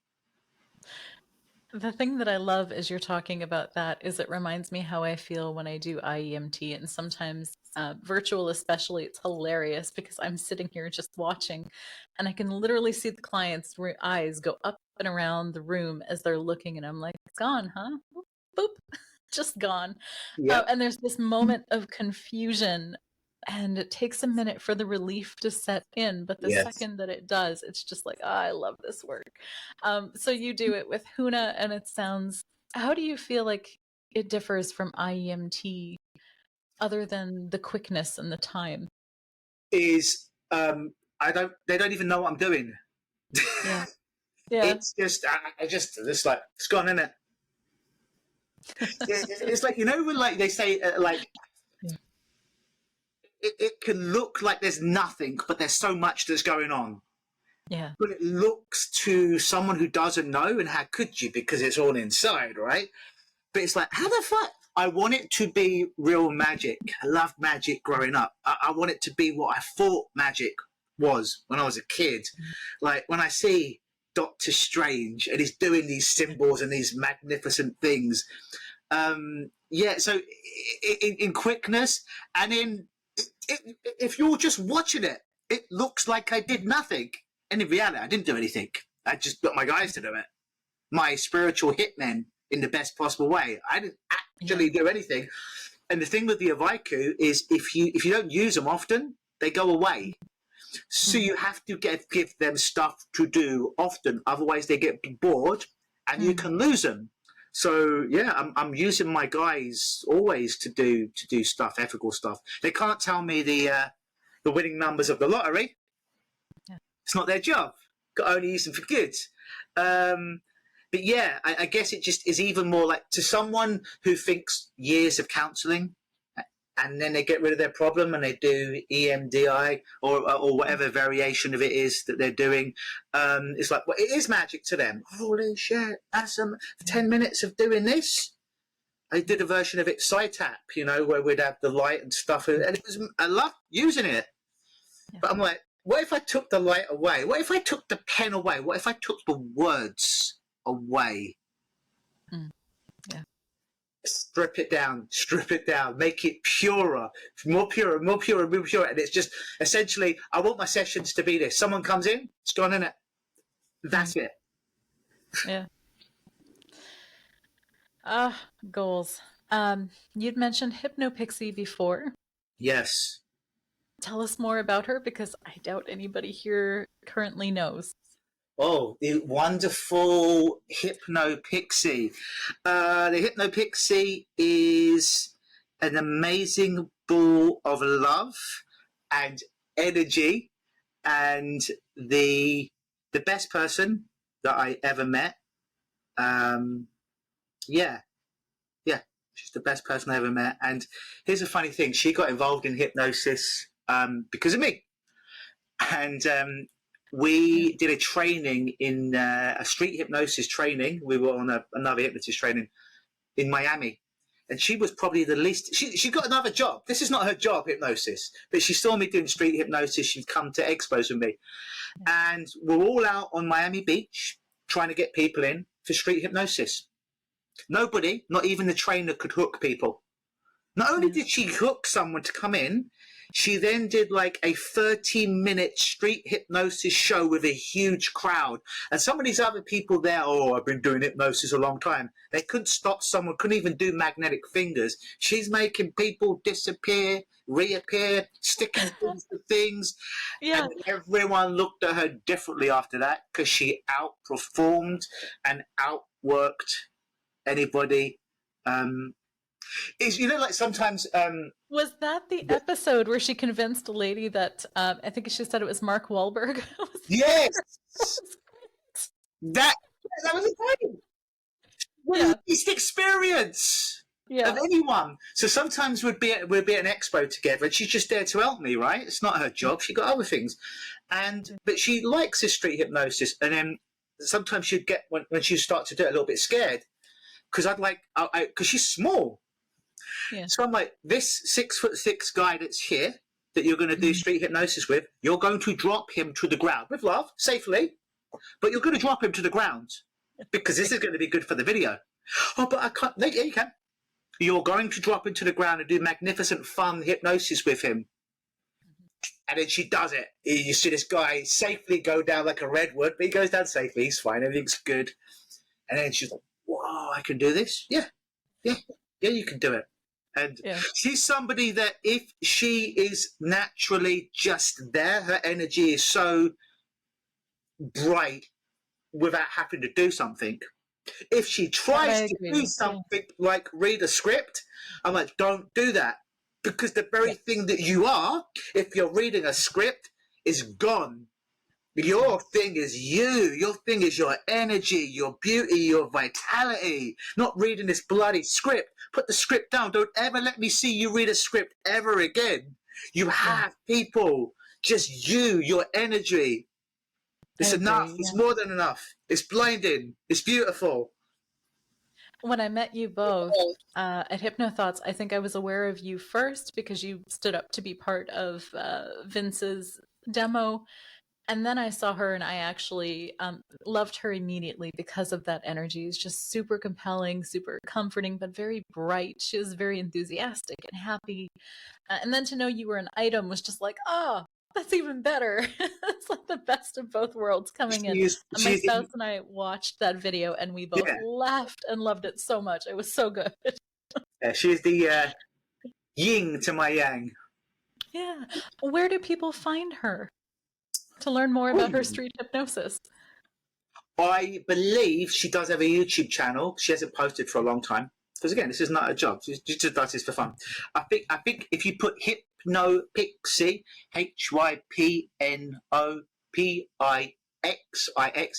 The thing that I love as you're talking about that is it reminds me how I feel when I do IEMT, and sometimes virtual especially. It's hilarious because I'm sitting here just watching, and I can literally see the clients' eyes go up and around the room as they're looking, and I'm like, it's gone, huh? Boop, just gone. Yep. And there's this moment of confusion, and it takes a minute for the relief to set in, but the second that it does, it's just like, oh, I love this work. So you do it with Huna, and it sounds, how do you feel like it differs from IEMT other than the quickness and the time? Is they don't even know what I'm doing. Yeah. It's just it's like, it's gone, isn't it? It's like, you know, when like they say it can look like there's nothing, but there's so much that's going on. Yeah. But it looks to someone who doesn't know, and how could you, because it's all inside, right? But it's like, how the fuck? I want it to be real magic. I loved magic growing up. I want it to be what I thought magic was when I was a kid. Like when I see Doctor Strange, and he's doing these symbols and these magnificent things. So in quickness, and if you're just watching it, it looks like I did nothing. And in reality, I didn't do anything. I just got my guys to do it. My spiritual hitmen in the best possible way. I didn't actually do anything. And the thing with the Avaiku is if you don't use them often, they go away. So you have to give them stuff to do often. Otherwise, they get bored and you can lose them. So yeah, I'm using my guys always to do stuff, ethical stuff. They can't tell me the winning numbers of the lottery. Yeah. It's not their job. Got to only use them for good. But yeah, I guess it just is even more like to someone who thinks years of counselling and then they get rid of their problem and they do EMDI or whatever variation of it is that they're doing. It's like, well, it is magic to them. Holy shit, that's 10 minutes of doing this. I did a version of it, SciTap, where we'd have the light and stuff. And I love using it. Yeah. But I'm like, what if I took the light away? What if I took the pen away? What if I took the words away? Yeah. Strip it down, make it purer, more pure. And it's just essentially, I want my sessions to be this. Someone comes in, it's gone in it. That's it. Yeah. Goals. You'd mentioned Hypnopixie before. Yes. Tell us more about her, because I doubt anybody here currently knows. Oh, the wonderful Hypnopixie. The Hypnopixie is an amazing ball of love and energy, and the best person that I ever met. She's the best person I ever met. And here's a funny thing: she got involved in hypnosis because of me, and we did a training in a street hypnosis training. We were on another hypnotist training in Miami. And she was probably the least... She got another job. This is not her job, hypnosis. But she saw me doing street hypnosis. She'd come to expos with me. And we're all out on Miami Beach trying to get people in for street hypnosis. Nobody, not even the trainer, could hook people. Not only did she hook someone to come in, she then did like a 30-minute street hypnosis show with a huge crowd. And some of these other people there, I've been doing hypnosis a long time. They couldn't stop someone, couldn't even do magnetic fingers. She's making people disappear, reappear, sticking things to things. Yeah. And everyone looked at her differently after that because she outperformed and outworked anybody. Like sometimes... was that the episode where she convinced a lady that, I think she said it was Mark Wahlberg? Yes! that was a thing! The least experience of anyone. So sometimes we'd be at an expo together and she's just there to help me, right? It's not her job. She got other things. But she likes this street hypnosis. And then sometimes she'd get, when she start to do it, a little bit scared. Because because she's small. Yeah. So I'm like, this 6'6" guy that's here that you're going to do street hypnosis with, you're going to drop him to the ground with love, safely, but you're going to drop him to the ground because this is going to be good for the video. Oh, but I can't. Yeah, you can. You're going to drop him to the ground and do magnificent, fun hypnosis with him. And then she does it. You see this guy safely go down like a redwood, but he goes down safely. He's fine. Everything's good. And then she's like, "Whoa, I can do this? Yeah, you can do it." And she's somebody that if she is naturally just there, her energy is so bright without having to do something. If she tries to do something like read a script, I'm like, don't do that. Because the very thing that you are, if you're reading a script, is gone. Your thing is you. Your thing is your energy, your beauty, your vitality. Not reading this bloody script. Put the script down. Don't ever let me see you read a script ever again. You have people. Just you, your energy. It's enough. It's more than enough. It's blinding. It's beautiful. When I met you both at HypnoThoughts, I think I was aware of you first because you stood up to be part of Vince's demo. And then I saw her and I actually loved her immediately because of that energy. It's just super compelling, super comforting, but very bright. She was very enthusiastic and happy. And then to know you were an item was just like, oh, that's even better. It's like the best of both worlds coming in. And my She's spouse and I watched that video and we both yeah, laughed and loved it so much. It was so good. yeah, she's the yin to my yang. Yeah. Where do people find her to learn more about her street hypnosis? I believe she does have a YouTube channel. She hasn't posted for a long time. Because again, this is not a job. She just does this for fun. I think if you put Hypnopixie, HYPNOPIXIX,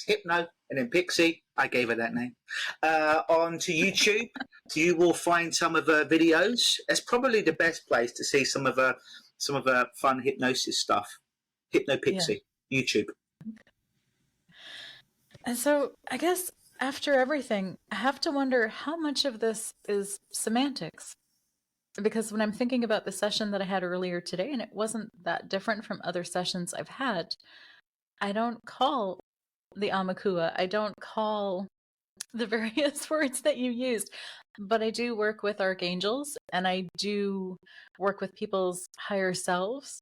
Hypno, and then Pixie, I gave her that name, onto YouTube, you will find some of her videos. It's probably the best place to see some of her fun hypnosis stuff. Hypnopixie, yeah. YouTube. And so I guess after everything, I have to wonder how much of this is semantics. Because when I'm thinking about the session that I had earlier today, and it wasn't that different from other sessions I've had, I don't call the Amakua, I don't call the various words that you used, but I do work with archangels and I do work with people's higher selves.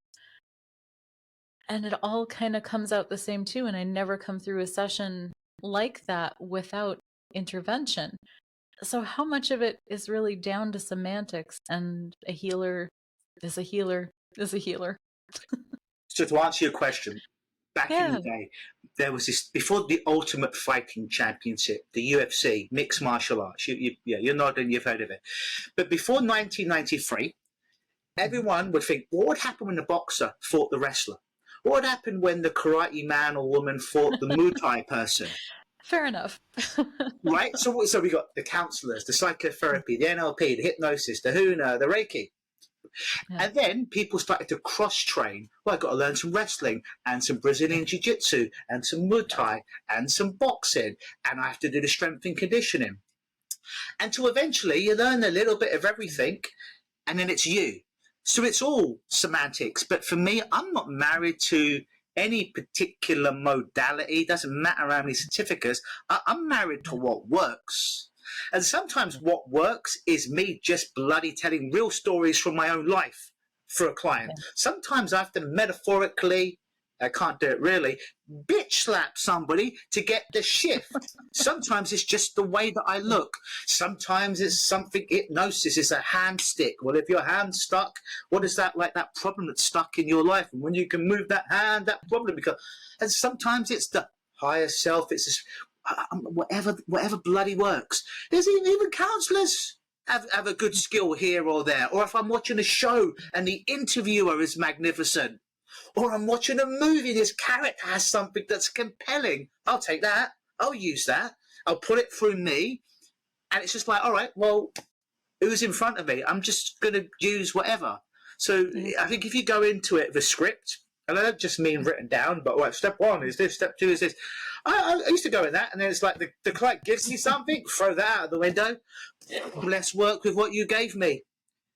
And it all kind of comes out the same too. And I never come through a session like that without intervention. So how much of it is really down to semantics and a healer is a healer is a healer? So to answer your question, back in the day, there was this, before the Ultimate Fighting Championship, the UFC, mixed martial arts. You're nodding, you've heard of it. But before 1993, everyone would think, what would happen when the boxer fought the wrestler? What would happen when the karate man or woman fought the Muay Thai person? Fair enough. Right? So we got the counselors, the psychotherapy, the NLP, the hypnosis, the Huna, the Reiki. Yeah. And then people started to cross-train. Well, I've got to learn some wrestling and some Brazilian Jiu-Jitsu and some Muay Thai and some boxing, and I have to do the strength and conditioning. Until eventually you learn a little bit of everything, and then it's you. So it's all semantics. But for me, I'm not married to any particular modality. It doesn't matter how many certificates. I'm married to what works. And sometimes what works is me just bloody telling real stories from my own life for a client. Yeah. Sometimes I have to metaphorically, I can't do it really, bitch slap somebody to get the shift. Sometimes it's just the way that I look. Sometimes it's something, hypnosis is a hand stick. Well, if your hand's stuck, what is that like, that problem that's stuck in your life? And when you can move that hand, that problem becomes, and sometimes it's the higher self, it's this, whatever bloody works. There's even counselors have a good skill here or there. Or if I'm watching a show and the interviewer is magnificent, or I'm watching a movie, this character has something that's compelling, I'll take that. I'll use that. I'll put it through me. And it's just like, all right, well, who's in front of me? I'm just going to use whatever. So I think if you go into it with a script, and I don't just mean written down, but well, step one is this, step two is this. I used to go in that, and then it's like the client gives you something, throw that out the window. Let's work with what you gave me.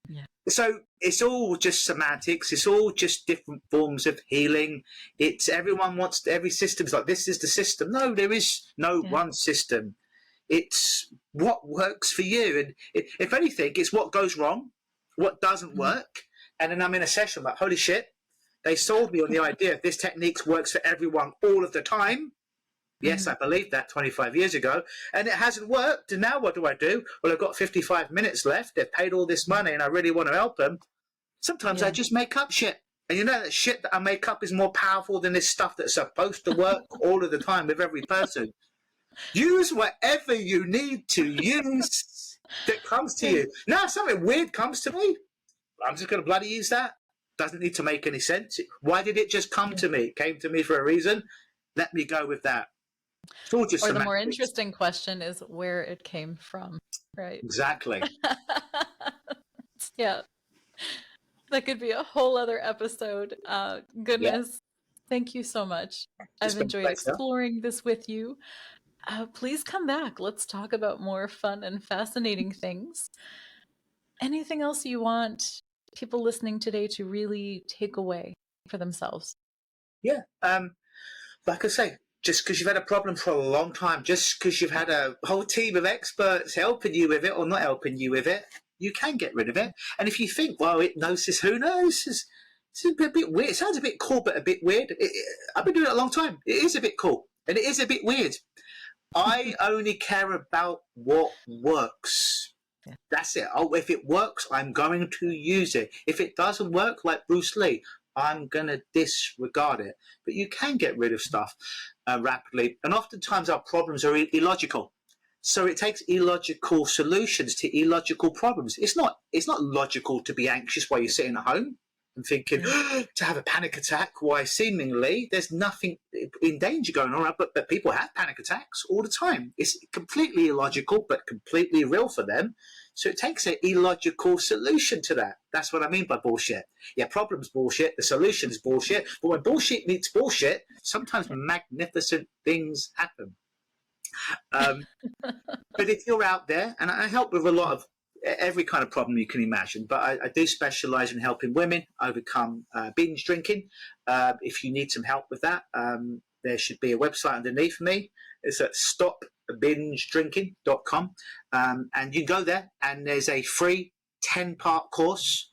Yeah. So it's all just semantics. It's all just different forms of healing. It's everyone wants, every system's like, this is the system. No, there is no one system. It's what works for you. And if anything, it's what goes wrong, what doesn't work. And then I'm in a session like, holy shit, they sold me on the idea this technique works for everyone all of the time. Yes, I believed that 25 years ago, and it hasn't worked. And now what do I do? Well, I've got 55 minutes left. They've paid all this money, and I really want to help them. Sometimes I just make up shit. And you know that shit that I make up is more powerful than this stuff that's supposed to work all of the time with every person. Use whatever you need to use that comes to you. Now, something weird comes to me, I'm just going to bloody use that. Doesn't need to make any sense. Why did it just come to me? It came to me for a reason. Let me go with that. Or the more interesting question is where it came from, right? Exactly. Yeah. That could be a whole other episode. Goodness. Yeah. Thank you so much. I've enjoyed exploring this with you. Please come back. Let's talk about more fun and fascinating things. Anything else you want people listening today to really take away for themselves? Yeah. Like I say, just because you've had a problem for a long time, just because you've had a whole team of experts helping you with it or not helping you with it, you can get rid of it. And if you think, well, hypnosis, who knows? It's a bit weird. It sounds a bit cool, but a bit weird. I've been doing it a long time. It is a bit cool, and it is a bit weird. I only care about what works. Yeah. That's it. Oh, if it works, I'm going to use it. If it doesn't work, like Bruce Lee, I'm going to disregard it. But you can get rid of stuff rapidly. And oftentimes our problems are illogical. So it takes illogical solutions to illogical problems. It's not logical to be anxious while you're sitting at home and thinking, to have a panic attack, why seemingly there's nothing in danger going on, but people have panic attacks all the time. It's completely illogical, but completely real for them. So it takes an illogical solution to that. That's what I mean by bullshit. Yeah, problem's bullshit, the solution's bullshit, but when bullshit meets bullshit, sometimes magnificent things happen. But if you're out there, and I help with a lot of every kind of problem you can imagine, but I do specialize in helping women overcome binge drinking. If you need some help with that, there should be a website underneath me. It's at stopbingedrinking.com. And you can go there, and there's a free 10-part course.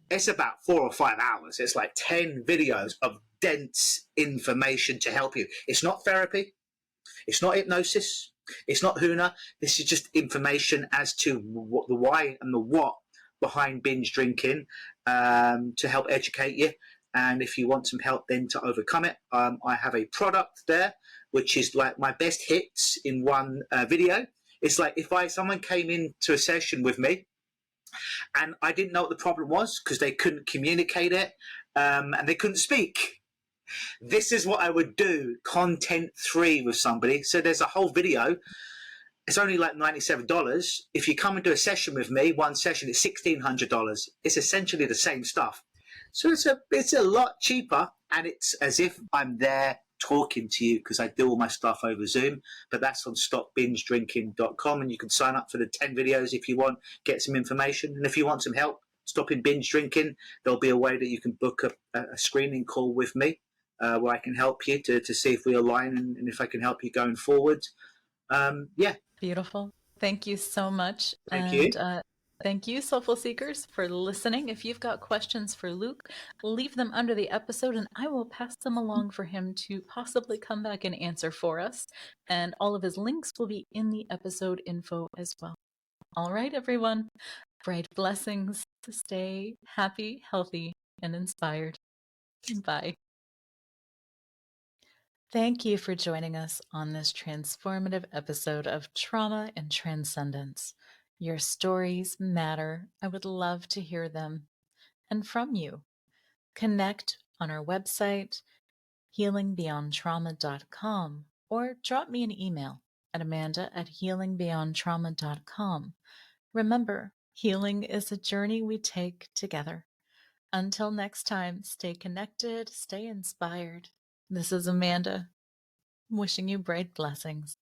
It's about 4 or 5 hours. It's like 10 videos of dense information to help you. It's not therapy. It's not hypnosis. It's not Huna. This is just information as to what the why and the what behind binge drinking, to help educate you. And if you want some help then to overcome it, I have a product there, which is like my best hits in one video. It's like if someone came into a session with me and I didn't know what the problem was because they couldn't communicate it, and they couldn't speak. This is what I would do, content 3 with somebody. So there's a whole video. It's only like $97. If you come and do a session with me, one session, it's $1,600. It's essentially the same stuff. So it's a lot cheaper, and it's as if I'm there talking to you because I do all my stuff over Zoom. But that's on stopbingedrinking.com, and you can sign up for the 10 videos if you want, get some information. And if you want some help stopping binge drinking, there'll be a way that you can book a screening call with me, where I can help you to see if we align and if I can help you going forward. Yeah. Beautiful. Thank you so much. Thank you. Thank you, Soulful Seekers, for listening. If you've got questions for Luke, leave them under the episode and I will pass them along for him to possibly come back and answer for us. And all of his links will be in the episode info as well. All right, everyone. Bright blessings. Stay happy, healthy, and inspired. Bye. Thank you for joining us on this transformative episode of Trauma and Transcendence. Your stories matter. I would love to hear them and from you. Connect on our website, healingbeyondtrauma.com, or drop me an email at amanda@healingbeyondtrauma.com. Remember, healing is a journey we take together. Until next time, stay connected, stay inspired. This is Amanda, wishing you bright blessings.